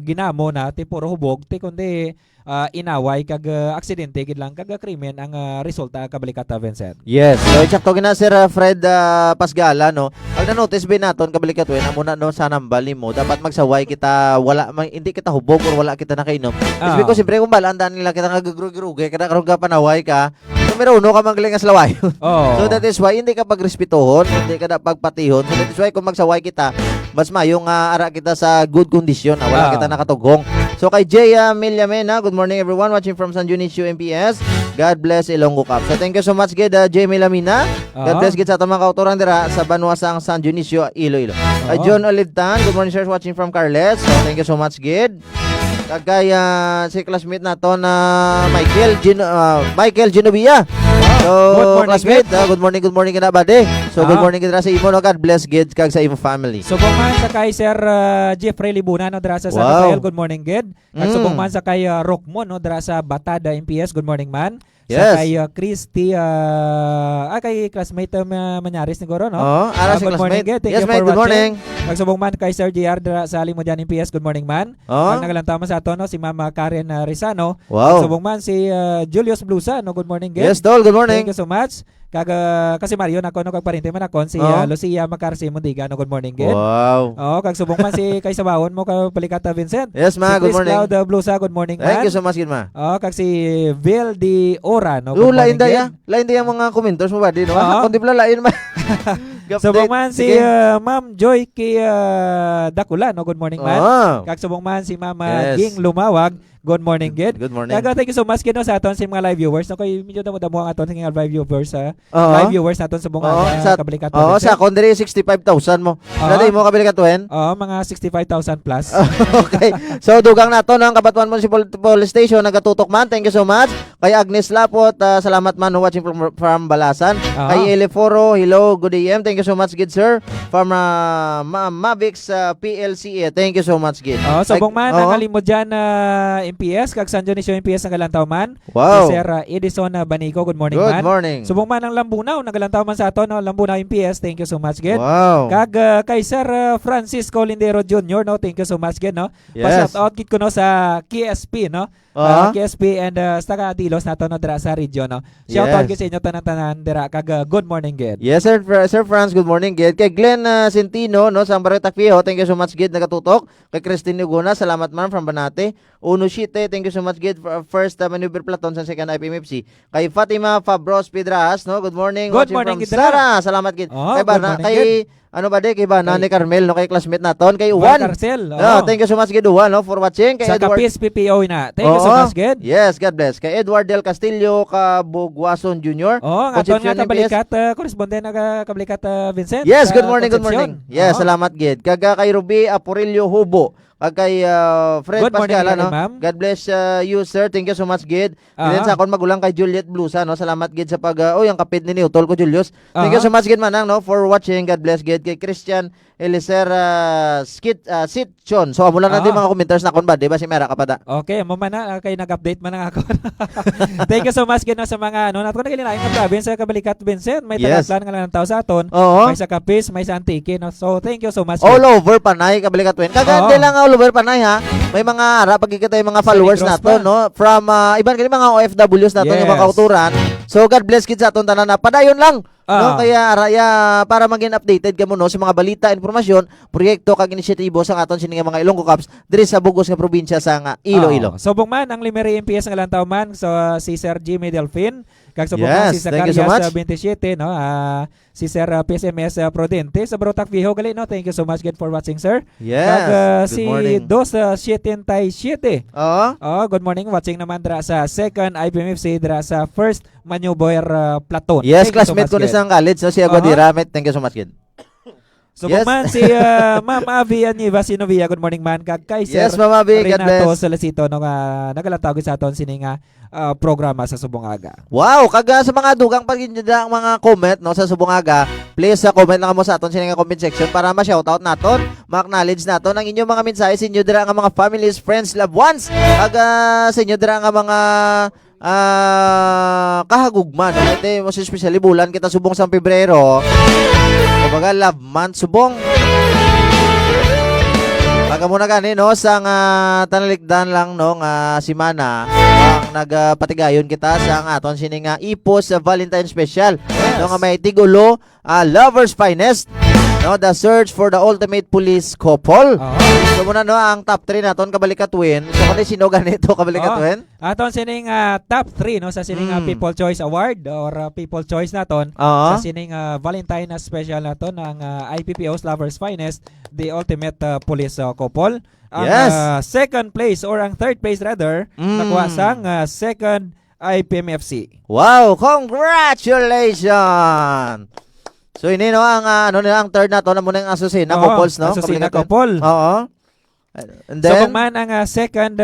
ginamo na ti puro hubog ti kundi inaway kag aksidente gid lang kag krimen ang resulta kabalikata Vincent. Yes. So eksakto gina Sir Fred Pasgala no. Pag na-notice ba naton kabalikat wen amo na no sa nambal mo dapat magsaway kita hindi kita hubog or wala kita nakainom. It's because siyempre kung balaan nila kita nagagrugruge kada karon ka panaway ka. Numero 1 ka magaling as laway. So that is why hindi ka pagrespetuhon, hindi ka na pagpatihon. So that is why kung magsaway kita mas mayong ara kita sa good condition wala kita nakatugong. So kay Jay Milyamena, good morning everyone watching from San Dionisio MPS. God bless Ilonggo Cup. So thank you so much gid Jay Milyamena. God bless gid sa atong mga kautoran dira sa Banuasang San Dionisio Iloilo. Kay John Olivtan, good morning sir watching from Carles. So thank you so much gid. Kagaya si classmate nato na Michael Genovia. So Good morning, classmate, good morning kana bade. So good morning kita sa imo no, God bless gid kag sa imo family. Subong man sa kay Sir Jeffrey Libunan no dira sa San Rafael, good morning gid. Kag subong man sa kay Rockmon no dira sa Batada MPS, good morning man. Sa kay Christy kay classmate Manyaris siguro no. Ara si good morning classmate. gid. Thank Yes you mate, for good morning. Kag subong man kay Sir JR dira sa Limudyan MPS, good morning man. Kag nagalantama sa ato no si Mama Karen Rizano. Kag subong man si Julius Blusa no, good morning gid. Yes, Dol, good morning. Thank you so much. Kag kasi Mario nako no kag parente man akon si Lucia Macarsi Mundiga no, good morning gid. Wow. Kag subong man si kay Sabawon mo ka Palikata Vincent. Yes ma, si good morning. Chris Cloud Blusa, good morning man. Thank you so much gid ma. Kag si Vil Di Ora no, good morning gid. Lain dia mga commenters mo ba di no? Kundi pala lain ma. Subong man si Ma'am Joy kay Dakula no, good morning man. Kag subong man si Mama Ging Lumawag, good morning gid. Good morning. Kag thank you so much gid no sa aton sa mga live viewers no kay medyo damo ang aton sa mga live viewers live viewers naton sa buong kabalikat. Sa kondiri 65,000 mo. Dali mo kabalikat wen? Mga 65,000 plus. Okay. So dugang nato ng Kabatuan Municipal Police Station nagatutok man. Thank you so much. Kay Agnes Lapot, salamat man watching from Balasan. Kay Eleforo, hello, good AM. Thank you so much gid sir. From Mavix PLCE. Thank you so much gid. Subong man ang Limudyan MPS kag San Dionisio MPS nagalantaw man. Wow. Si Sir Edison Banico, good morning Good man. morning. Subong man ang Lambunaw nagalantaw man sa aton no, Lambunaw MPS. Thank you so much gid. Wow. Kag kay Sir Francisco Lindero Jr. no, thank you so much gid no. Yes. Pa-shout out gid ko no sa KSP no. KSP and sa Dilos nato no dira sa region no. Shout out gid sa inyo tanan-tanan dira kag good morning gid. Yes sir, Sir Franz, good morning gid. Kay Glenn Centino no sa Barrio Takpio, thank you so much gid nagatutok. Kay Christine Uguna, salamat man from Banate. Uno Shite, thank you so much gid for first maneuver Platon sa second IPMFC. Kay Fatima Fabros Pedras no, good morning. Good Watching morning from gid. Sara, salamat gid. Kay Bana, kay ano ba kay Bana ni Carmel no, kay classmate naton kay Uwan. Carcel. Thank you so much gid Uwan no for watching. Kay Sa Edward Kapis PPO na. Thank you so much gid. Yes, God bless. Kay Edward Del Castillo Kabugwason Jr. Ang aton nga kabalikat correspondent nga kabalikat Vincent. Yes, good morning, good morning. Yes, salamat gid. Kaga kay Ruby Aporilio Hubo. Kag kay Fred Good morning, Pascal no. ma'am. God bless you sir. Thank you so much gid. Then sa akon magulang kay Juliet Blusa no. Salamat gid sa pag ang kapit ni Utol ko Julius. Thank you so much gid manang no for watching. God bless gid kay Christian Eliser Sitchon. So amo lang natin mga commenters na kon ba, di ba si Mera kapada. Okay, mo man na kay nag-update man ang ako. Thank you so much gid no sa mga nato nagilinay nga province sa kabalikat Vincent. May tagaslan nga lang tao sa aton. May sa Kapis, may sa Antique no. So thank you so much. All over panay kabalikat wen. Kaganda lang all over panay ha. May mga ara pagkikita yung mga followers nato no from iban kini mga OFWs nato yung mga kauturan. So God bless kids sa aton tanan na padayon lang. No kaya araya para maging updated kamo no sa mga balita, information impormasyon, proyekto kag inisyatibo sa aton sini nga mga Ilonggo Cups diri sa bugos nga probinsya sa nga Iloilo. Subong man ang Limeri MPS ng ilang taon man so si Sir Jimmy Delfin kag subong Yes, man si thank you so Zacarias much. 27 no si Sir PSMS Prudente sa Barotac Viejo gali no. Thank you so much again for watching sir. Yes. Kag Good si morning. Dos 77. Oo. Good morning watching naman dra sa second IPMFC dra sa first Maneuver Platoon. Yes, Thank you so classmate ko much, ni sa college no si Aguadira. Thank you so much, kid. So Yes. man si Ma'am Avi Aniva Sinovia, good morning man kag kay Sir Yes, Ma'am Avi, God Renato bless. Solicito no nga nagalatawag sa aton sini nga programa sa Subong Aga. Wow, kaga sa mga dugang pagindya ang mga comment no sa Subongaga, please comment lang mo sa aton sini nga comment section para ma-shoutout naton, ma-acknowledge naton ang inyong mga mensahe sa inyo dira nga mga families, friends, loved ones. Kaga sa inyo dira nga mga kahagugman. Ito most especially bulan kita subong sa Pebrero. Kumbaga love month subong. Pagka muna gani no sa tanalikdan lang no nga simana ang nagpatigayon kita sa aton sini nga Ipos Valentine Special. No nga may tigulo Lovers Finest. No, the search for the ultimate police couple. So muna no ang top 3 naton kabalikatwin. So kani sino ganito kabalikatwin? Aton sining top 3 no sa sining People Choice Award or People Choice naton sa sining Valentine Special naton ang IPPO's Lovers Finest, the ultimate police couple. Ang second place or ang third place rather nakuha sang second IPMFC. Wow, congratulations. So ini no ang ang third nato na muna ang Asusina couples no. Asusina couple. Oo. And So then kung man ang second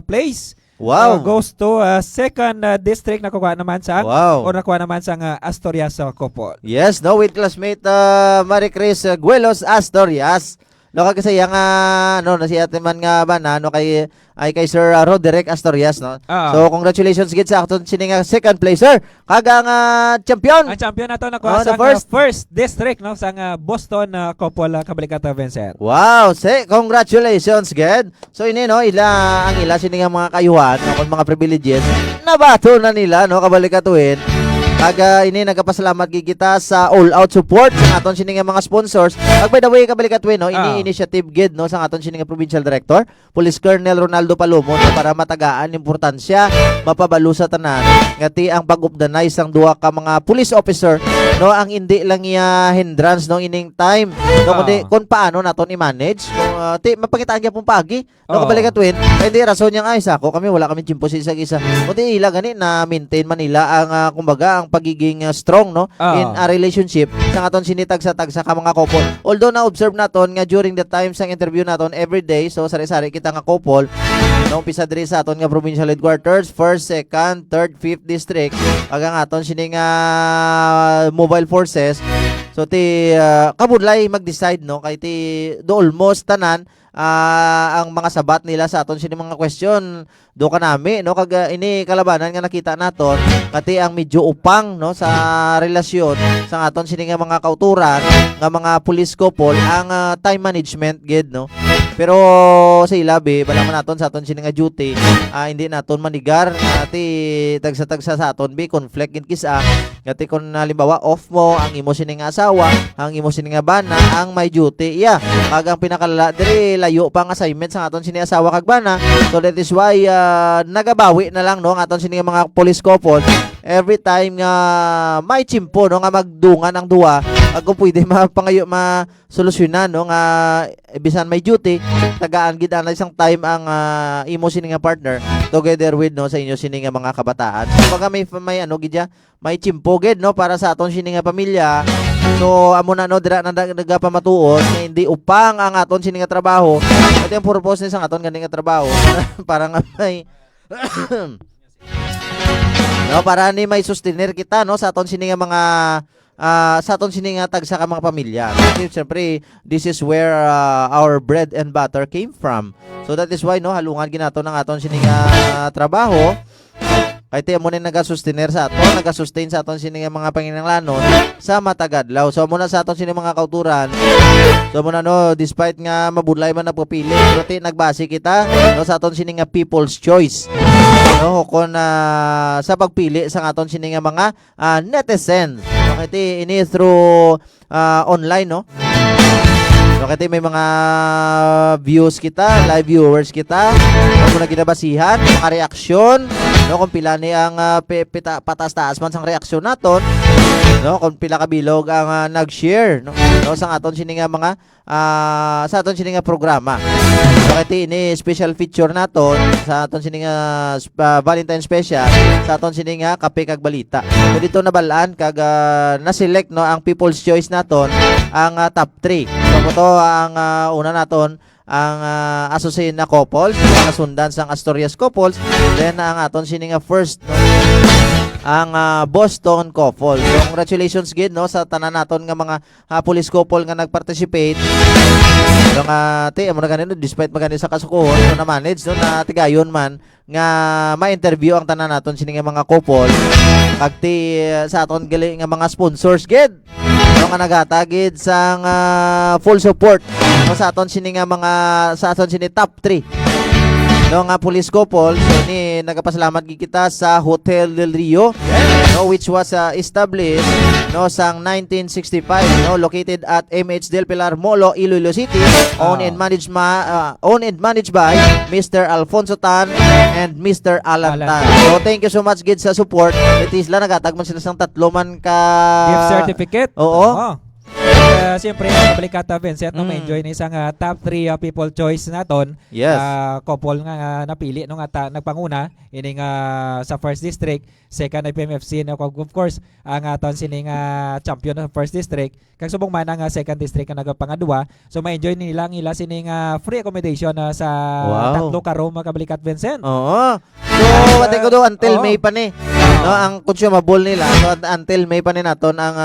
place wow. goes to second district nakuha naman sa Wow. or nakuha naman sa Asturias couple. Yes, no, with classmate Marie Chris Guelos Astorias. No kasi yang no na si ate man nga ba na no kay Sir Roderick Astorias no. So congratulations gid sa aton sini nga second placer kag ang champion. Ang champion nato nakuha sa first district no sa Boston couple Kabalikata Vincent. Wow, congratulations gid. So ini no ang ila sini nga mga kayuhan no kun mga privileges nabato na nila no kabalikatuin. Kag ini nagapasalamat gid kita sa all out support sa aton sini nga mga sponsors. Kag by the way kabalikatwin no ini initiative gid no sa aton sini nga provincial director Police Colonel Ronaldo Palomo no, para matagaan importansya mapabalo sa tanan ngati ang pag-updanay sang duha ka mga police officer no ang hindi lang iya hindrance no ining time no kundi kun paano naton i-manage kung mapakitaan gyud pong pagi no kabalikatwin hindi rason yang ay sako kami wala kami chimpo sa isa kundi ila gani na maintain Manila ang kumbaga ang pagiging strong no in a relationship sa aton sinitag sa tag sa mga couple. Although na observe naton nga during the time sa interview naton every day so sari-sari kita nga couple no umpisa diri sa aton nga provincial headquarters, 1st, 2nd, 3rd, 5th district kag ang aton sini nga mobile forces. So ti kabudlay mag-decide no kay ti do almost tanan ang mga sabat nila sa aton sini mga question do kanami no kag ini kalabanan nga nakita naton kati ang medyo upang no sa relasyon sa aton sini nga mga kauturan nga mga police couple ang time management gid no. Pero sa ilabi bala man naton sa aton sini nga duty hindi naton manigar ati tagsa-tagsa sa aton bi conflict in kisa ngati kun halimbawa off mo ang imo sini nga asawa ang imo sini nga bana ang may duty kag ang pinakalala diri layo pang assignment sa aton sini asawa kag bana. So that is why nagabawi na lang no ang aton sini nga mga police couple every time nga may chimpo no nga magdungan ang duwa kung pwede mapangayo masolusyonan no nga bisan may duty tagaan gid ang isang time ang imo sini nga partner together with no sa inyo sini nga mga kabataan. So pag may ano gid may chimpo gid no para sa aton sini nga pamilya. So amo na no dira na nagapamatuod nga hindi upang ang aton sini nga trabaho. Ito yung purpose ni sang aton ganing nga trabaho para nga may no para ni may sustainer kita no sa aton sini nga mga sa aton sini nga tagsa ka mga pamilya. Siyempre this is where our bread and butter came from. So that is why no halungan ginato ng aton sini nga trabaho. Kay ti amo ni naga-sustainer sa aton, naga-sustain sa aton sini nga mga panginahanglanon sa matagadlaw. So muna sa aton sini mga kauturan. So muna no despite nga mabudlay man napapili, pero ti nagbase kita no sa aton sini nga people's choice. No kon sa pagpili sa aton sini nga mga netizens. Okay ti ini through online no. No, kaya may mga views kita, live viewers kita. No, kung naginabasihan, mga reaksyon, no, kung pila ni ang patas-taas man sang reaksyon naton, no, kung pila kabilog ang nag-share, no, sa aton sini nga mga sa aton sini nga programa. So kaya ini special feature naton sa aton sini nga Valentine special sa aton sini nga kape kag balita. So dito nabalaan kag na-select no ang People's Choice naton ang top 3. So ito ang una naton ang associate na couples, ang sundan sang Asturias couples, then ang aton sini nga first no, ang Boston couple. So congratulations gid no sa tanan naton nga mga police couple nga nag-participate. So nga amo na ganito despite magani sa kasukuhon so na manage no na tigayon man nga ma-interview ang tanan naton sini nga mga couple kag sa aton gali nga mga sponsors gid. No nga nagatagid sang full support no sa aton sini nga mga sa aton sini top 3 no nga police couple. So ni nagapasalamat gid kita sa Hotel del Rio no which was established no sang 1965 no located at MH Del Pilar Molo, Iloilo City, owned and managed by Mr. Alfonso Tan and Mr. Alan Tan. So thank you so much gid sa support. It is la nagatagman sila sang tatlo man ka Gift certificate. Oo. Siyempre, Kabalikata Vincent, no, ma-enjoy na isang top 3 people choice naton. Yes. Couple nga napili nung nagpanguna ining sa first district, second ay PMFC no, of course ang aton sining champion ng first district kag subong man ang second district nga nagapangadua. So ma-enjoy nila ang ila sining free accommodation sa tatlo ka room Kabalikat Vincent. Oo. So wate ko do until May pa ni. No, ang consumable nila. So until May pa ni naton ang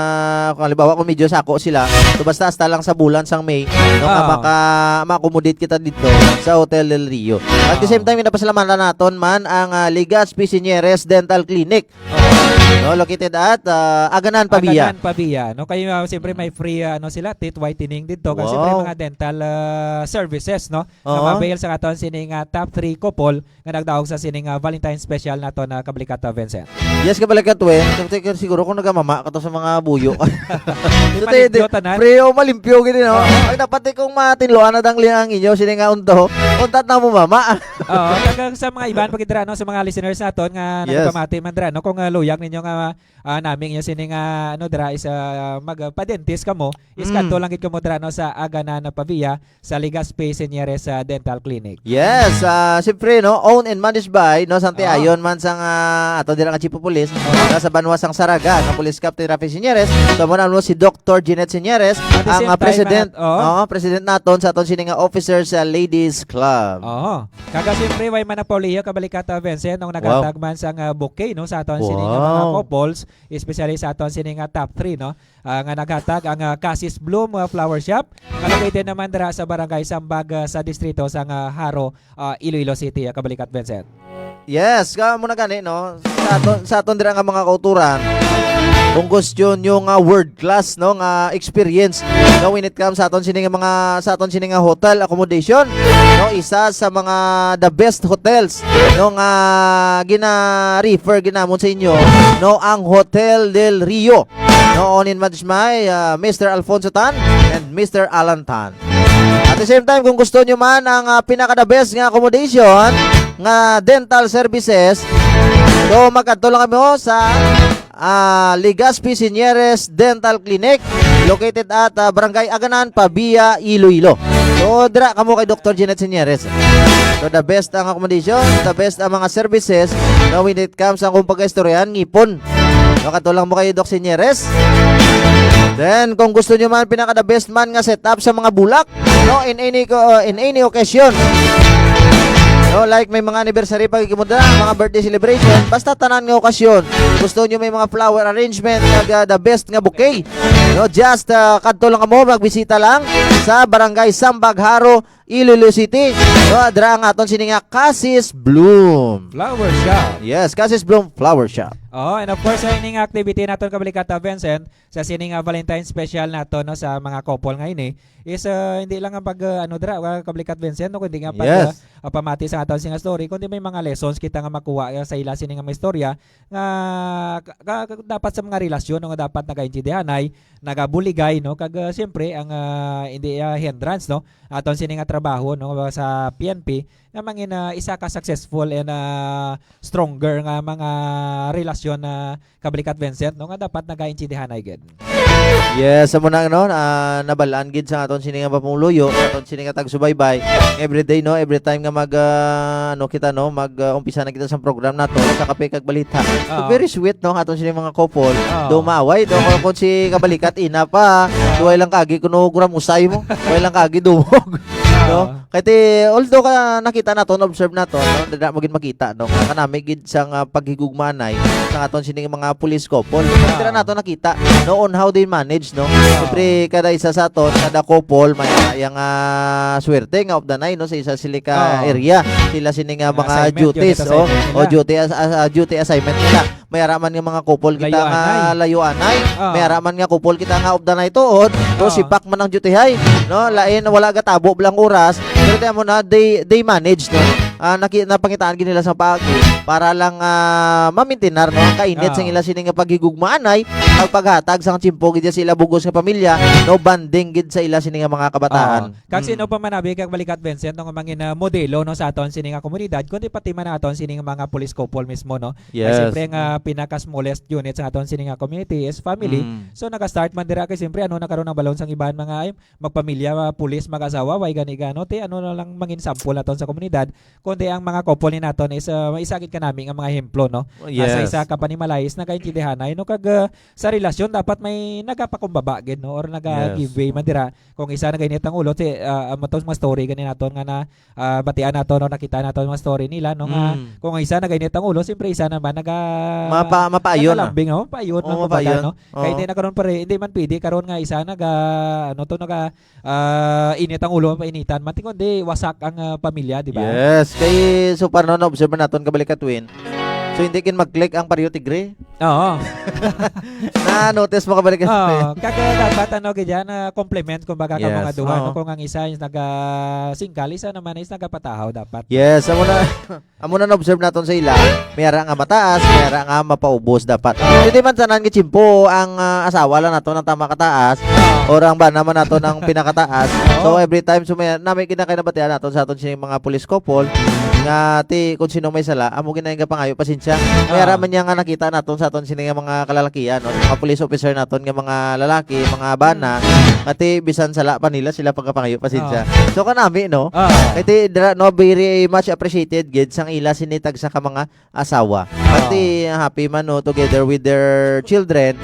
kung halimbawa kung medyo sako sila. So basta lang sa bulan sang May no ma-accommodate kita dito sa Hotel del Rio. At the same time pinapasalamatan naton man ang Legazpi Seniores Dental Clinic. No, located at Aganan, Pavia. Aganan, Pavia. No, kayo siyempre may free sila teeth whitening dito kasi siyempre mga dental services no. Na avail sa aton sining top 3 couple nga nagdaog sa sining Valentine special nato na Kabalikata Vincent. Yes, Kabalikat siguro kung nagamama kato sa mga buyo. Malimpyo tanan. Preo malimpyo gini no. Ay dapat kung matinloan na dang liang inyo sini nga unto. Untat na mo mama. Oo, kag sa mga iban pagidra no sa mga listeners naton nga nagpamati man dra no kung luyag ninyo nga naming yung sining dra is magpa-dentist kamo is kanto lang gid kamo dra no sa Aganan Pavia sa Legazpi Seniores Dental Clinic. Yes, siyempre no, owned and managed by no Santi Ayon man sang ato dira nga chief of police sa Banwas sang Saraga nga Police Captain Rafi Seniores. So mo na si Dr. Jeanette Seniores ang president president naton sa aton sining Officers Ladies Club. Oo. Kaga siyempre way man na Pauliyo Kabalikata Vincent nung nagatagman sang bouquet no sa aton sining mga couples, especially sa aton sining top 3 no. Nga naghatag ang Cassis Bloom Flower Shop nga located naman dira sa Barangay Sambag sa distrito sang Haro, Iloilo City, Kabalikat Vincent. Yes, mo na gani no. Sa aton dira nga mga kauturan. Kung gusto nyo nga world class no nga experience no when it comes sa aton sining nga hotel accommodation no isa sa mga the best hotels no nga gina-refer ginamon sa inyo no ang Hotel del Rio no on in managed by Mr. Alfonso Tan and Mr. Alan Tan. At the same time kung gusto nyo man ang pinaka the best nga accommodation nga dental services so magkadto lang kami sa Legazpi Seniores Dental Clinic located at Barangay Aganan, Pavia, Iloilo. So dira kamo kay Dr. Jeanette Seniores. So the best ang accommodation, the best ang mga services no when it comes ang kung pag-istoryahan ngipon. No katulang mo kay Doc Seniores. Then kung gusto niyo man pinaka the best man nga setup sa mga bulak no in any occasion. No, like may mga anniversary pagkikimuda, mga birthday celebration, basta tanan nga okasyon. Gusto nyo may mga flower arrangement, the best nga bouquet. No, just kadto lang mo, magbisita lang sa Barangay Sambag, Haro, Iloilo City. No, dra ang aton sininga Cassis Bloom Flower Shop. Yes, Cassis Bloom Flower Shop. Oh, and of course, sa ining activity naton kabalikata Vincent, sa sining Valentine special nato no sa mga couple ngayon is hindi lang ang pag ano dra kablikat Vincent no kundi nga pag Yes. pamati sa aton singa story kundi may mga lessons kita nga makuha sa ila sining nga may istorya nga dapat sa mga relasyon no, nga dapat nagaintindihan ay nagabuligay no kag siyempre ang hindi hindrance no aton sining nga trabaho no sa PNP nga mangin isa ka successful and stronger nga mga relasyon na kablikat Vincent no nga dapat nagaintindihan ay gid. Yes, amo na no, nabalaan gid sa aton sini nga papumuloyo, aton sini nga tagsubaybay. Every day no, every time nga mag ano kita no, umpisa na kita sa program nato sa kape kag balita. So, very sweet no aton sini mga couple. Do maaway do kung si kabalikat ina pa, duway lang kagi kuno gram usay mo. Duway lang kagi dumog. No? Kaya although ka nakita naton, observe naton, no, dada mo gid makita no, kanami gid sang paghigugmanay sa aton sini mga police couple. Dira naton nakita no on how they manage no. Siyempre kada isa sa aton, kada couple may yang swerte nga of the night no sa isa sila ka area. Sila sini nga mga Assignment, duties unit o assignment duty assignment nila. May araman nga mga couple kita nga layuanay. May araman nga couple kita nga of the night tuod. So sipak man ang duty hay no, lain wala ga tabo blang oras. Pero tayo mo na they manage no. Napangitaan gid nila sa pagi para lang mamintinar no ang kainit sa ila sini nga paghigugmaanay ang paghatag sang tsimpo gid sila bugos nga pamilya no, banding gid sa ila sini nga mga kabataan. Kag sino pa manabi kag balikat Vincent no nga mangin modelo no sa aton sini nga komunidad kundi pati man aton sini nga mga police couple mismo no. Yes. Siyempre nga pinaka smallest unit sa aton sini nga community is family. So naka-start man dira kay siyempre ano nakaroon ng balon sang iban mga ay magpamilya, pulis, mag-asawa, way gani gano te ano na lang mangin sample aton sa komunidad kundi ang mga couple ni naton is maisagid ka nami nga mga ehemplo no. Sa isa ka panimalays nagaintindihan ay no kag sa relasyon dapat may nagapakumbaba gid no or naga-give way man dira kung isa nagainit ang ulo ti matos mga story gani naton nga na batian naton no nakita naton mga story nila no nga kung isa nagainit ang ulo siyempre isa naman Mapaayon na. Lambing no, payon no, mapayon. no. Kaya hindi na karon pare, hindi man pwede karon nga isa init ang ulo painitan man kundi wasak ang pamilya, di ba? Yes, kay so paano na observe naton kabalikat Win. So hindi kin mag-click ang Pario Tigre. Oo. Na notice mo kabalikat. Kag dapat ano gid compliment kumbaga ka mga duha no kung ang isa is singkal isa naman is nagapatahaw dapat. Yes, amo na observe naton sa ila. Mayara nga mataas, mayara nga mapaubos dapat. Hindi man tanan nga chimpo ang asawa lang nato ng tama kataas or ang bana man nato ng pinakataas. So every time nami kinakainabatian naton sa aton sining mga police couple nga ti kung sino may sala amo ginay nga pangayo pasensya. Mayara man niya nga nakita naton sa aton sining mga kalalakian no, mga police officer naton nga mga lalaki, mga bana ati bisan sala pa nila sila pagkapangayo pasensya. So kanami no. Iti no very much appreciated gid sang ila sinitag sa ka mga asawa. Ati happy man no together with their children.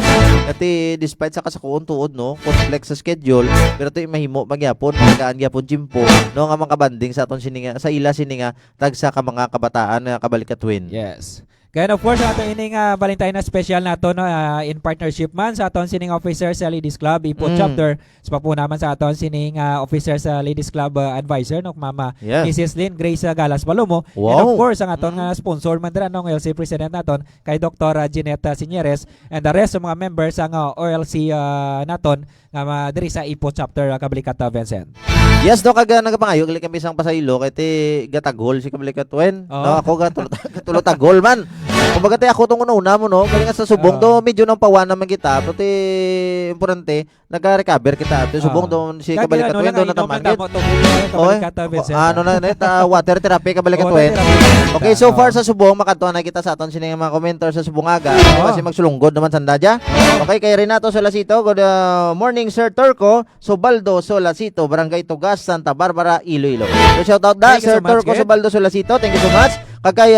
Ati despite sa kasakuon tuod no, complex sa schedule, pero to mahimo magyapon, magaan gyapon jimpo no nga mga banding sa aton sininga sa ila sininga tagsa ka mga kabataan nga kabalikat Win. Yes. Kaya of course ato ining Valentine na special nato no in partnership man sa aton sining officer sa Ladies Club Ipo chapter sa papuna man sa aton sining officer sa Ladies Club advisor no Mama Mrs. Lynn Grace Galas Palomo. And of course ang aton nga sponsor man dira no OLC president naton kay Dr. Ginette Sinyeres and the rest sa mga members ang OLC naton nga diri sa Ipo chapter kabalikat Vincent. Yes no kag nagapangayo gali kami sang pasaylo kay ti gataghol si kabalikat Wen. No ako gatulotagol man. Kumbaga tayo ako itong una mo no, galing sa subong do medyo nang pawan naman kita, pati importante nag-recover kita. Ito subong do si kabalikat Win do natamagit. Ano na water therapy kabalikat Win. Okay, so far sa subong makadtuan na kita sa aton sining mga commenter sa Subongaga kasi magsulunggod naman sandadya. Okay, kay Renato Solasito, good morning Sir Turco, Sobaldo Solasito, Barangay Tugas, Santa Barbara, Iloilo. So shout out da Sir Turco Sobaldo Solasito, thank you so much. Kagay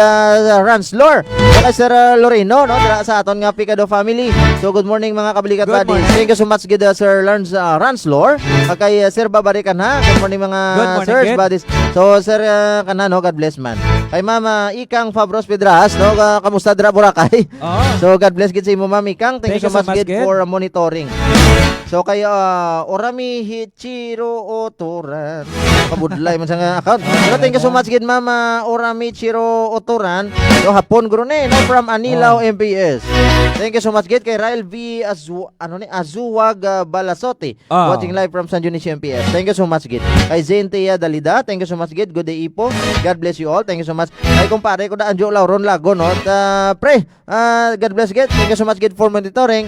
Ranslor, kay Sir Loreno no dira sa aton nga Picado family. So good morning mga kabalikat buddies. Thank you so much gid Sir Ranslor. Kagay Sir Babarikan ha. Good morning mga sirs buddies. So Sir kana no, God bless man. Kay Mama Ikang Fabros Pedras no, kamusta dira Boracay? So God bless gid sa imo Ma'am Ikang. Thank you so much gid for monitoring. So kay Orami Hichiro Otoran. Kabudlay man sa nga account. Pero thank you so much gid Mama Orami Chiro Otoran. So hapon grone no from Anilao MPS. Thank you so much gid kay Rael V Azuwag Balasote. Watching live from San Dionisio MPS. Thank you so much gid. Kay Zentia Dalida, thank you so much gid. Good day Ipo. God bless you all. Thank you so much. Kay kumpare ko da Anjo Lauron Lago no. Pre, God bless gid. Thank you so much gid for monitoring.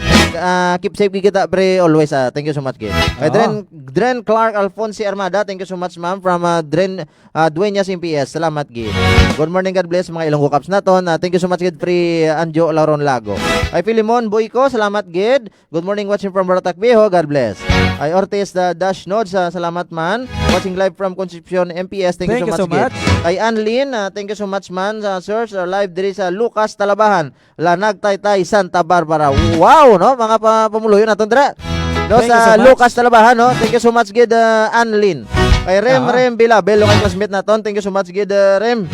Keep safe kita pre always. Thank you so much gid. Kay Dren Clark Alfonsi Armada, thank you so much ma'am from Dren Dueñas MPS. Salamat gid. Good morning, God bless mga Ilonggo Caps naton. Thank you so much gid pre Anjo Lauron Lago. Kay Filimon Boyko, salamat gid. Good morning watching from Baratak Viejo. God bless. Ay Ortiz Dash Nodes, salamat man. Watching live from Concepcion MPS. Thank you so much. Kay Anlin, thank you so much man. Sir, live diri sa Lucas Talabahan, Lanag Taytay, Santa Barbara. Wow, no? Mga pamuluyo naton dira. No, sa Lucas Talabahan, no? Thank you so much gid Anlin. Kay Rem Bilabel, kay classmate naton. Thank you so much gid Rem.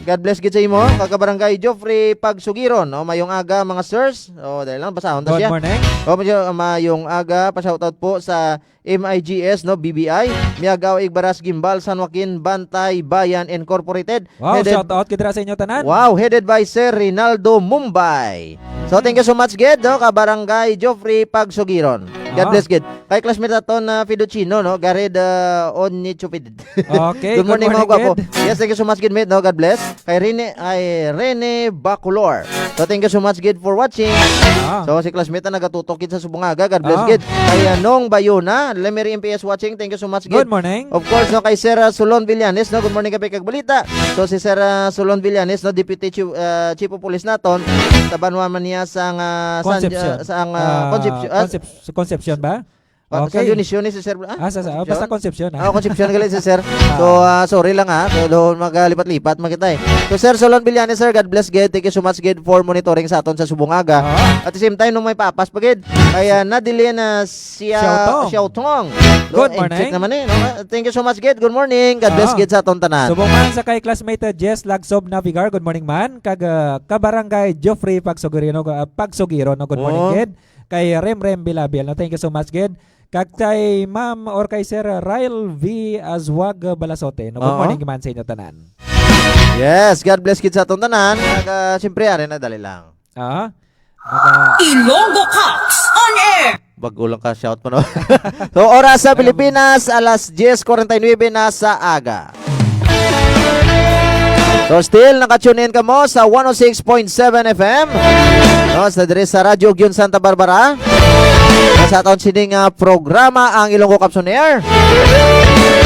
God bless gid sa imo. Kagabarangay Joffrey Pagsugiron. O mayong aga mga sirs. O dahil lang basahon ta siya. Good morning. O mayong aga pa-shoutout po sa MIGS no BBI, Miagaw Igbaras Gimbal San Joaquin Bantay Bayan Incorporated. Wow, shoutout kidra sa inyo tanan. Wow, headed by Sir Rinaldo Mumbai. So thank you so much gid no Kabarangay Joffrey Pagsugiron. God bless gid. Kay classmate naton na Fiducino no Gared Onichupid. Okay. Good morning mga gwapo. Gid. Yes, thank you so much gid mate no. God bless. Kay Rene Bacolor. So thank you so much gid for watching. So si classmate na nagatutok gid sa Subungaga. God bless gid. Kay Nong Bayona, Lemery MPS watching. Thank you so much gid. Good morning. Of course no kay Sir Solon Villanes no. Good morning kay kag balita. So si Sir Solon Villanes no Deputy Chief of Police naton sa Banwa man niya sa Concepcion ba? Sa Dionisio ni si Sir. Basta Concepcion. Concepcion gali si Sir. So sorry lang So doon magalipat-lipat magita So Sir Solon Villanes sir, God bless gid. Thank you so much gid for monitoring sa aton sa Subungaga. At the same time nung may papas pagid. Kaya nadili na siya Xiaotong. Good morning. Check naman no? Thank you so much gid. Good morning. God bless gid sa aton tanan. Subong man sa kay classmate Jess Lagsob Navigar. Good morning man. Kag Kabarangay Joffrey Pagsugiron. Good morning gid. Kay Rem Bilabiel. No, thank you so much gid. Kag kay Ma'am or kay Sir Rael V Azwag Balasote. No, good morning man sa inyo tanan. Yes, God bless kids sa atong tanan. Siyempre ari na dali lang. Ilonggo Caps on air. Bago lang ka shout pa no. So oras sa Pilipinas alas 10:49 na sa aga. So still nakatune in ka mo sa 106.7 FM. No, sa dire sa Radyo Gyon Santa Barbara. Sa aton sining programa ang Ilonggo Caps on Air.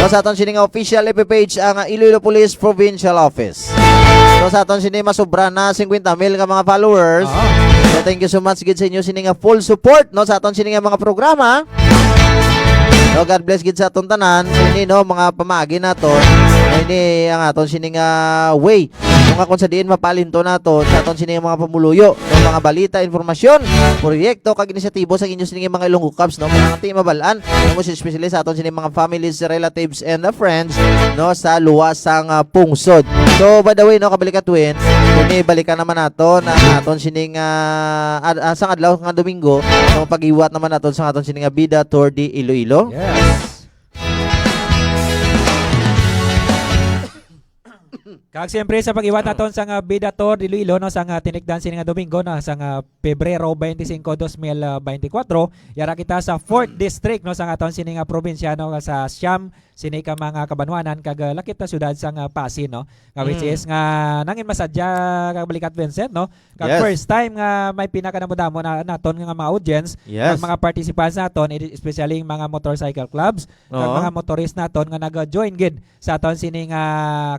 Sa aton sining official FB page ang Iloilo Police Provincial Office. Sa aton sining masobra na 50,000 ka mga followers. So thank you so much gid sa inyo sining full support no sa aton sining mga programa. So God bless gid sa aton tanan. Ini no mga pamagi naton. Ini ang aton sining way kung akon sa diin mapalinto nato sa aton sining mga pamuluyo ng mga balita, informasyon, proyekto kag inisyatibo sa inyo sining mga Ilonggo Caps no mga ti mabalaan no especially sa aton sining mga families, relatives and friends no sa luwasang pungsod. So by the way no kabalikat tuwin kuni balikan naman nato na aton sining sang adlaw nga Domingo no pagiwat naman naton sa aton sining Bida Tour di Iloilo. Yes. Kag siyempre sa pag-iwat naton sa Bida Tour di Iloilo no sa tinikdan sini nga Domingo no sa Pebrero 25, 2024 yara kita sa 4th district no sa aton sini nga probinsya no sa Siam sini ka mga kabanwanan kag lakit na syudad sa Pasig no which is nga nangin masadya kag balikat Vincent no kag first time nga may pinakanamudamo na naton nga mga audience kag mga participants naton especially mga motorcycle clubs kag mga motorist naton nga nag-join gid sa aton sini nga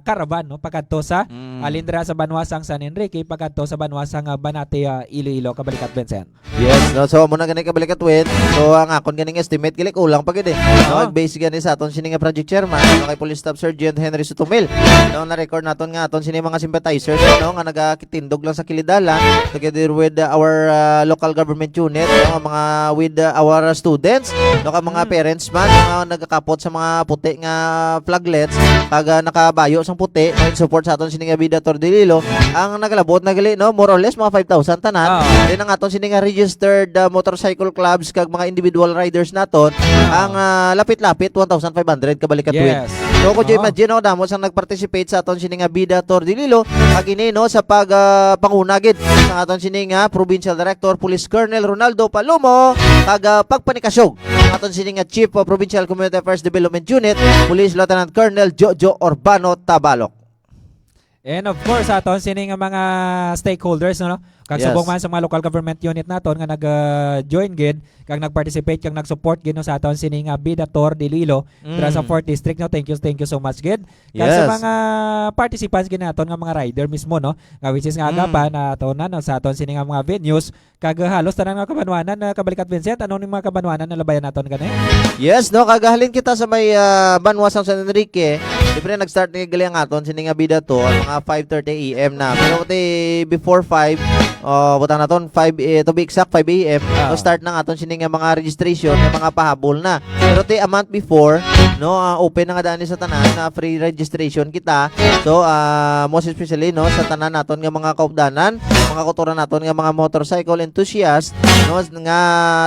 caravan no pagkadto sa Alindra sa Banwasang San Enrique pagkadto sa Banwasang Banate Iloilo kabalikat Vincent. Yes, no so mo na gani kabalikat win. So ang akon ganing estimate gili kulang pa gid no base gani sa aton sini nga project chairman no kay Police Staff Sergeant Henry Sutumil. No na record naton nga aton sini mga sympathizers no nga nagakitindog lang sa Kilidalan together with our local government unit no mga with our students no ka mga parents man nga nagakapot sa mga puti nga flaglets kag nakabayo sang puti no support sa aton sining bida Tordililo ang nagalabot nagali no more or less mga 5,000 tanan. Then ang aton sining registered motorcycle clubs kag mga individual riders naton ang lapit-lapit 1,500 kabalikat tuig. Yes. So ko imagine no damo sang nag-participate sa aton sining bida Tordililo kag ini no sa pag pangunagid sa aton sining Provincial Director Police Colonel Ronaldo Palomo kag pagpanikasyog ang aton sining Chief of Provincial Community Affairs Development Unit Police Lieutenant Colonel Jojo Urbano Tabalok. And of course, aton sining mga stakeholders no. Kag Yes. subong man sa mga local government unit naton nga nag-join gid kag nag-participate kag nag-support gid no sa aton sining Bida Tordililo dira sa 4th district no. Thank you so much gid. Kag sa Yes. mga participants gid naton nga mga rider mismo no. Nga which is nga agapan na aton na no, sa aton sining mga venues kag halos tanan nga kabanwanan na kabalikat Vincent ano ni mga kabanwanan na labayan naton gani? Yes, no, kagahalin kita sa may Banwa San Enrique. Siyempre nag-start ni gali ang aton sining bida to mga 5:30 AM na. Pero before 5 buta naton 5 to be exact 5 AM no start ng aton sining mga registration ng mga pahabol na. Pero a month before no open na nga dani sa tanan na free registration kita. So most especially no sa tanan naton nga mga kaupdanan, mga kotoran naton nga mga motorcycle enthusiast no nga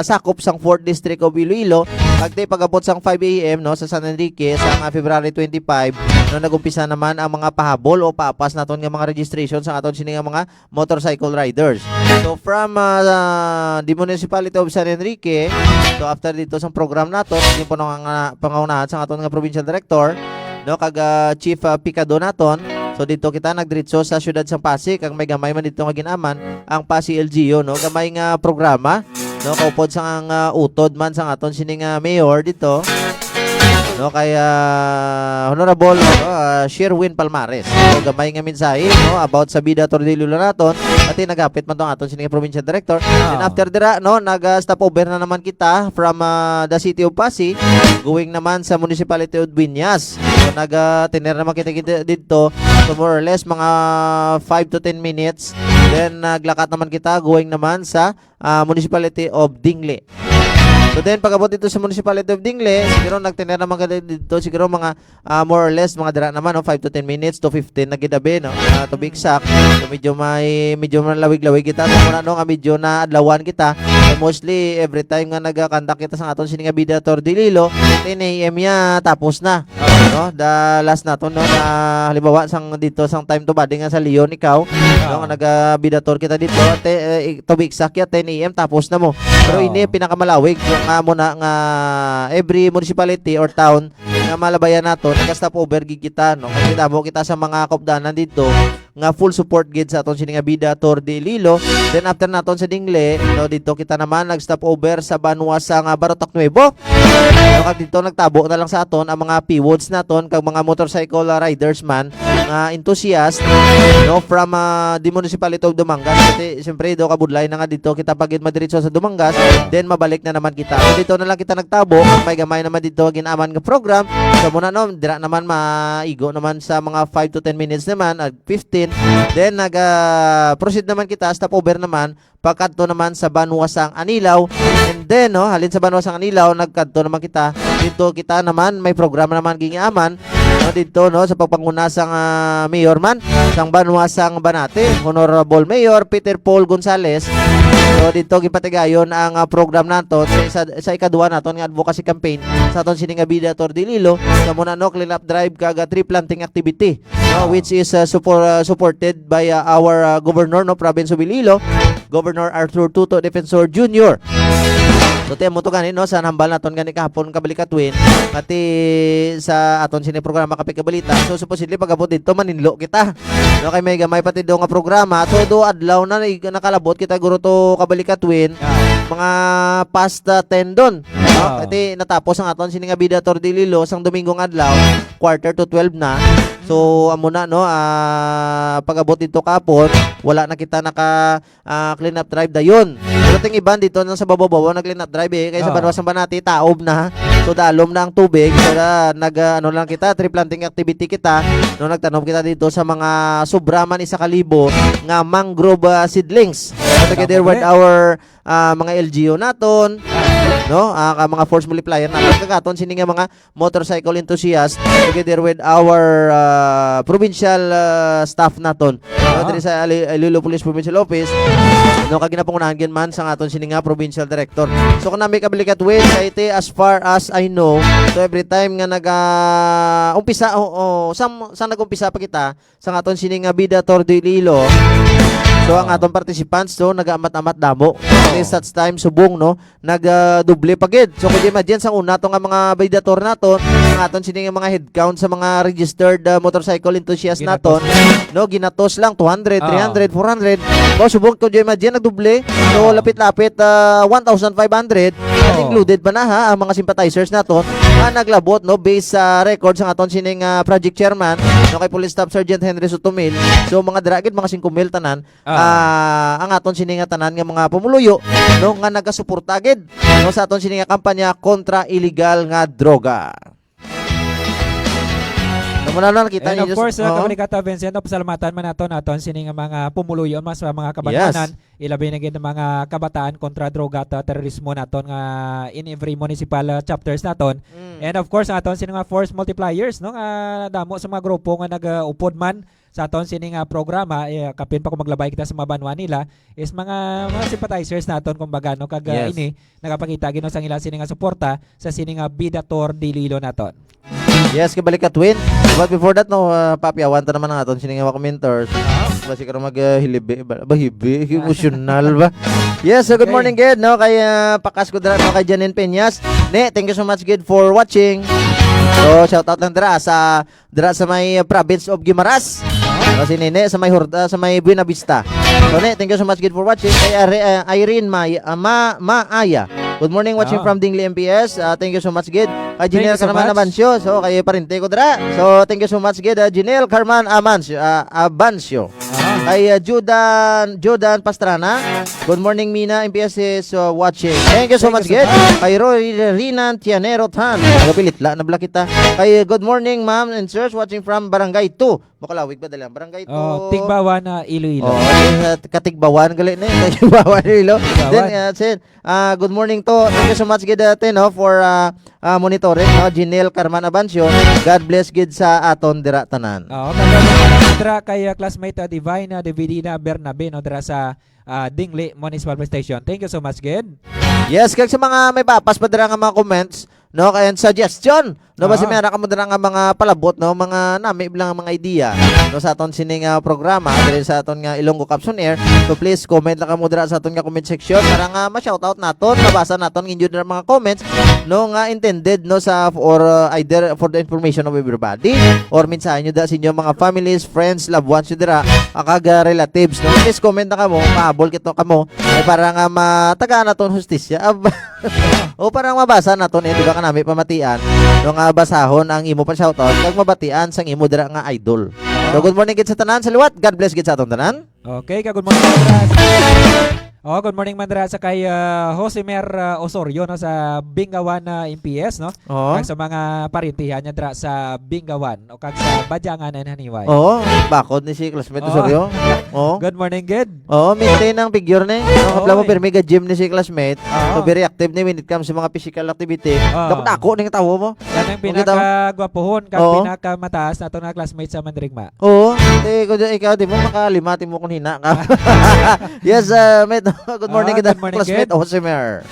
sakop sang 4th district of Iloilo pagti pagabot sang 5 AM no sa San Enrique sa February 25 no nagumpisa naman ang mga pahabol o papas naton nga mga registration sa aton sining mga motorcycle riders. So from the municipality of San Enrique, so after dito sa program nato, yung po nang pangunahan sa aton nga provincial director, no kag chief Picado naton. So dito kita nagdiretso sa siyudad sang Pasig kag may gamay man dito nga ginaman ang Pasig LGU no gamay nga programa no kaupod sang utod man sang aton sining mayor dito. No kaya honorable Sherwin Palmares. So gamay nga mensahe no about sa bida Tordililo naton at nagapit man tong aton sining provincial director. And after dira no nag-stop over na naman kita from the city of Pasig going naman sa municipality of Dueñas. So nag-tiner naman kita dito so more or less mga 5 to 10 minutes. Then naglakat naman kita going naman sa municipality of Dingle. So then pagabot dito sa municipality of Dingle, siguro nagtiner naman ka dito siguro mga more or less mga dira naman no 5 to 10 minutes to 15 na gidabi no to be exact. So medyo lawig-lawig kita so muna no nga medyo na adlawan kita. So mostly every time nga nagakanta kita sa aton sining bida Tordililo 10 AM ya tapos na. No the last naton no na halimbawa sang dito sang time to body nga sa Leon ikaw no nga nagabida tour kita dito to be exact ya 10 AM tapos na mo. Pero ini pinakamalawig nga muna nga every municipality or town nga malabayan nato nag-stop over gid kita no kasi damo kita sa mga kaupdanan dito nga full support gid sa aton sining bida Tordililo. Then after naton sa Dingle no dito kita naman nag-stop over sa Banwa sa Barotac Nuevo. No kag dito nagtabo na lang sa aton ang mga P-Woods naton kag mga motorcycle riders man nga enthusiast no from the municipality of Dumangas kasi siyempre do kabudlay na nga dito kita pagid madiretso sa Dumangas then mabalik na naman kita. So dito na lang kita nagtabo may gamay naman dito ginaman nga program. So muna no dira naman maigo naman sa mga 5 to 10 minutes naman at 15 then proceed naman kita stop over naman pagkadto naman sa Banwasang Anilaw and then no halin sa Banwasang Anilaw nagkadto naman kita dito kita naman may programa naman gingaman no dito no sa pagpanguna sang mayor man sang Banwasang Banate Honorable Mayor Peter Paul Gonzales. So dito gipatigayon ang program nato sa ikaduha naton nga advocacy campaign sa aton sining bida Tordililo sa muna no clean up drive kag tree planting activity no which is supported by our governor no province of Iloilo Governor Arthur Tuto Defensor Jr. So temo to ganin no sa nambal naton gani kahapon kabalikatwin pati sa aton sini programa Kape Kabalita. So supposedly pagabot dito maninlo kita. No kay may gamay pati do nga programa so do adlaw na nakalabot kita guro to kabalikatwin mga past 10 don. No pati natapos ang aton sini nga bida Tordililo sang Domingong adlaw quarter to 12 na. So amo na no pagabot dito kapon wala na kita naka clean up drive dayon. Pero ting iban dito nang sa babaw nag clean up drive kaysa Banwasang Banati taob na. So dalom na ang tubig so lang kita tree planting activity kita no nagtanom kita dito sa mga sobraman 1,000 nga mangrove seedlings. So, together with our mga LGU naton no, mga force multiplier natin kagaton sini nga mga motorcycle enthusiast together with our provincial staff naton diri sa Iloilo Police Provincial Office, no, kag ginapangunahan gid man sa aton sini nga provincial director. So kung nami kabalikat with ite as far as I know, so every time nga umpisa sa nag-umpisa pa kita sa aton sini nga Bida Tour de Iloilo. So ang atong participants so nag-amat-amat damo. At such time subong no nagdoble pagid. So kung imagine sa una to nga mga bidator naton, ang aton sini nga mga head count sa mga registered motorcycle enthusiast naton, no ginatos lang 200, 300, 400. So subong kung imagine nagdoble. So lapit-lapit 1,500. Included pa na ha ang mga sympathizers naton nga naglabot no based sa records ng aton sini nga project chairman no kay Police Staff Sergeant Henry Sotomil. So mga dragid mga 5,000 tanan. Ang aton sini nga tanan nga mga pumuluyo no nga nagasuporta gid no sa aton sini nga kampanya kontra illegal nga droga. Naman nakita And niyo of course, Kabalikata Vincent, pasalamatan man naton sini nga mga pumuluyo mas mga kabatanan, ilabi na gid mga kabataan kontra droga at terorismo naton nga in every municipal chapters naton. And of course, aton sini nga force multipliers no nga damo sa mga grupo nga nag-upod man sa aton sini nga programa, kapin pa kung maglabay kita sa mga banwa nila is mga sympathizers naton kumbaga no kag ini nagapakita gino sang ila sini nga suporta sa sini nga Bida Tour de Iloilo naton. Yes, kabalik ka twin. But before that no, papi awan ta naman ang aton sini nga mga commenters. Basi karon maghilibi bahibi emotional ba. Yes, so good morning gid no kay pakas ko dira no kay Janine Peñas. Ne, thank you so much gid for watching. So shout out lang dira sa may province of Guimaras. Kasi Nene sa may Hurda sa may Buena Vista. So ne, thank you so much gid for watching. Kay Irene Maaya. Good morning, watching from Dingley MPS. Thank you so much, Gid. Kay Janelle Carman Amancio. So, kayo parinte ko dra. So, thank you so much, Gid. Janelle Carman Amancio. Kay Jordan Pastrana. Good morning, Mina. MPS is watching. Thank you so much, Gid. Kay Roy Rinan Tianero Tan. Nagapilit la, nabla kita. Kay good morning, ma'am and sirs, watching from Barangay 2. Makalawig ba dali ang Barangay 2? Tigbawan na Iloilo. Katigbawan gali na. Tigbawan Iloilo. Then, good morning to. Thank you so much gid no for monitoring no Janelle Carman Abancio. God bless gid sa aton dira tanan. Dira kay classmate Divine Dividina Bernabe no dira sa Dingley Municipal Police Station. Thank you so much gid. Yes, kag sa mga may papas pa dira nga mga comments no kay suggestion no basi meron ka mo dira nga mga palabot no mga nami lang mga idea no sa aton sining programa diri sa aton nga Ilonggo Caps on Air. So please comment lang ka mo dira sa aton nga comment section para nga ma-shoutout naton, mabasa naton inyo dira mga comments no nga intended no sa or either for the information of everybody or minsan nyo da sa inyo mga families, friends, loved ones nyo dira kag relatives no. Please comment na kamo, pahabol kito kamo ay para nga matagaan naton hustisya o para mabasa naton di ba kanami pamatian no nga basahon ang imo pa shoutout kag mabatian sang imo dira nga idol. So good morning gid sa tanan sa liwat. God bless gid sa aton tanan. Okay, good morning Mandras. Good morning Mandras sa kay Josimer Osorio no sa Bingawan MPS no. Kag sa mga parintihan niya dira sa Bingawan o kag sa Badyangan and Haniway. Bakod ni si classmate Osorio. Good morning gid. Maintain ang figure ni. Kapla mo permi ga gym ni si classmate. So very active ni when it comes sa mga physical activity. Dako ning tawo mo. Yan ang pinaka-gwapohon kag pinaka-mataas nato nga classmate sa Mandirigma. Ko ikaw di mo makalimati mo kun hina ka. Yes, mate. Good morning good classmate Josimer.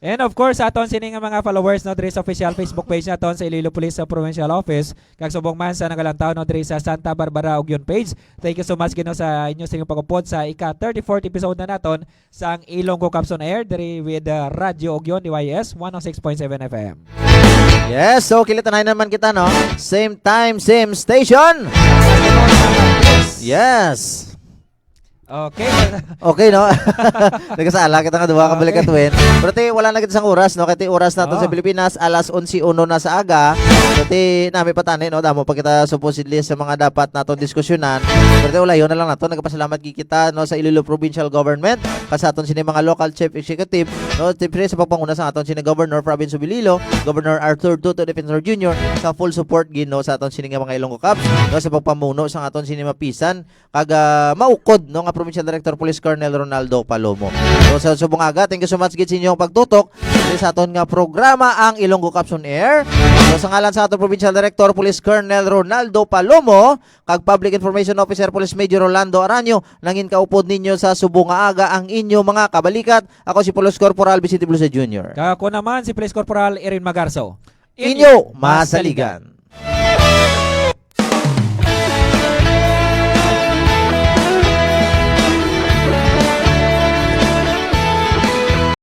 And of course, aton sini nga mga followers no diri sa official Facebook page naton sa Iloilo Police Provincial Office kag subong man sa nagalantaw no diri sa Santa Barbara Ugyon page. Thank you so much gino sa inyo sing pagupod sa ika 34th episode na naton sa Ilonggo Caps on Air diri with Radio Ugyon DYS 106.7 FM. Yes, so kilitanay naman kita no. Same time, same station. Yes. Okay no. Nagkasala kita nga duha ka balik atwin. Pero wala na kita sang oras no kay oras naton sa Pilipinas alas 11:01 na sa aga. Pero nami patani no damo pa kita supposedly sa mga dapat naton diskusyonan. Pero ulayon na lang naton nagpasalamat kita no sa Iloilo Provincial Government sa aton sini mga local chief executive no tipre sa pagpanguna sa aton sini Governor Province of Iloilo, Governor Arthur Tuto Defensor Jr. sa full support gino sa aton sini nga mga Ilonggo Caps no sa pagpamuno sa aton sini mapisan kag maukod no nga Provincial Director Police Colonel Ronaldo Palomo. So sa subong aga, thank you so much gid sa inyong pagtutok sa aton nga programa ang Ilonggo Caps on Air. So sa ngalan sa aton Provincial Director Police Colonel Ronaldo Palomo kag Public Information Officer Police Major Rolando Aranyo, nangin kaupod ninyo sa subong nga aga ang inyo mga kabalikat. Ako si Police Corporal Vicente Blusa Jr. Ako naman si Police Corporal Erin Magarso. Inyo masaligan.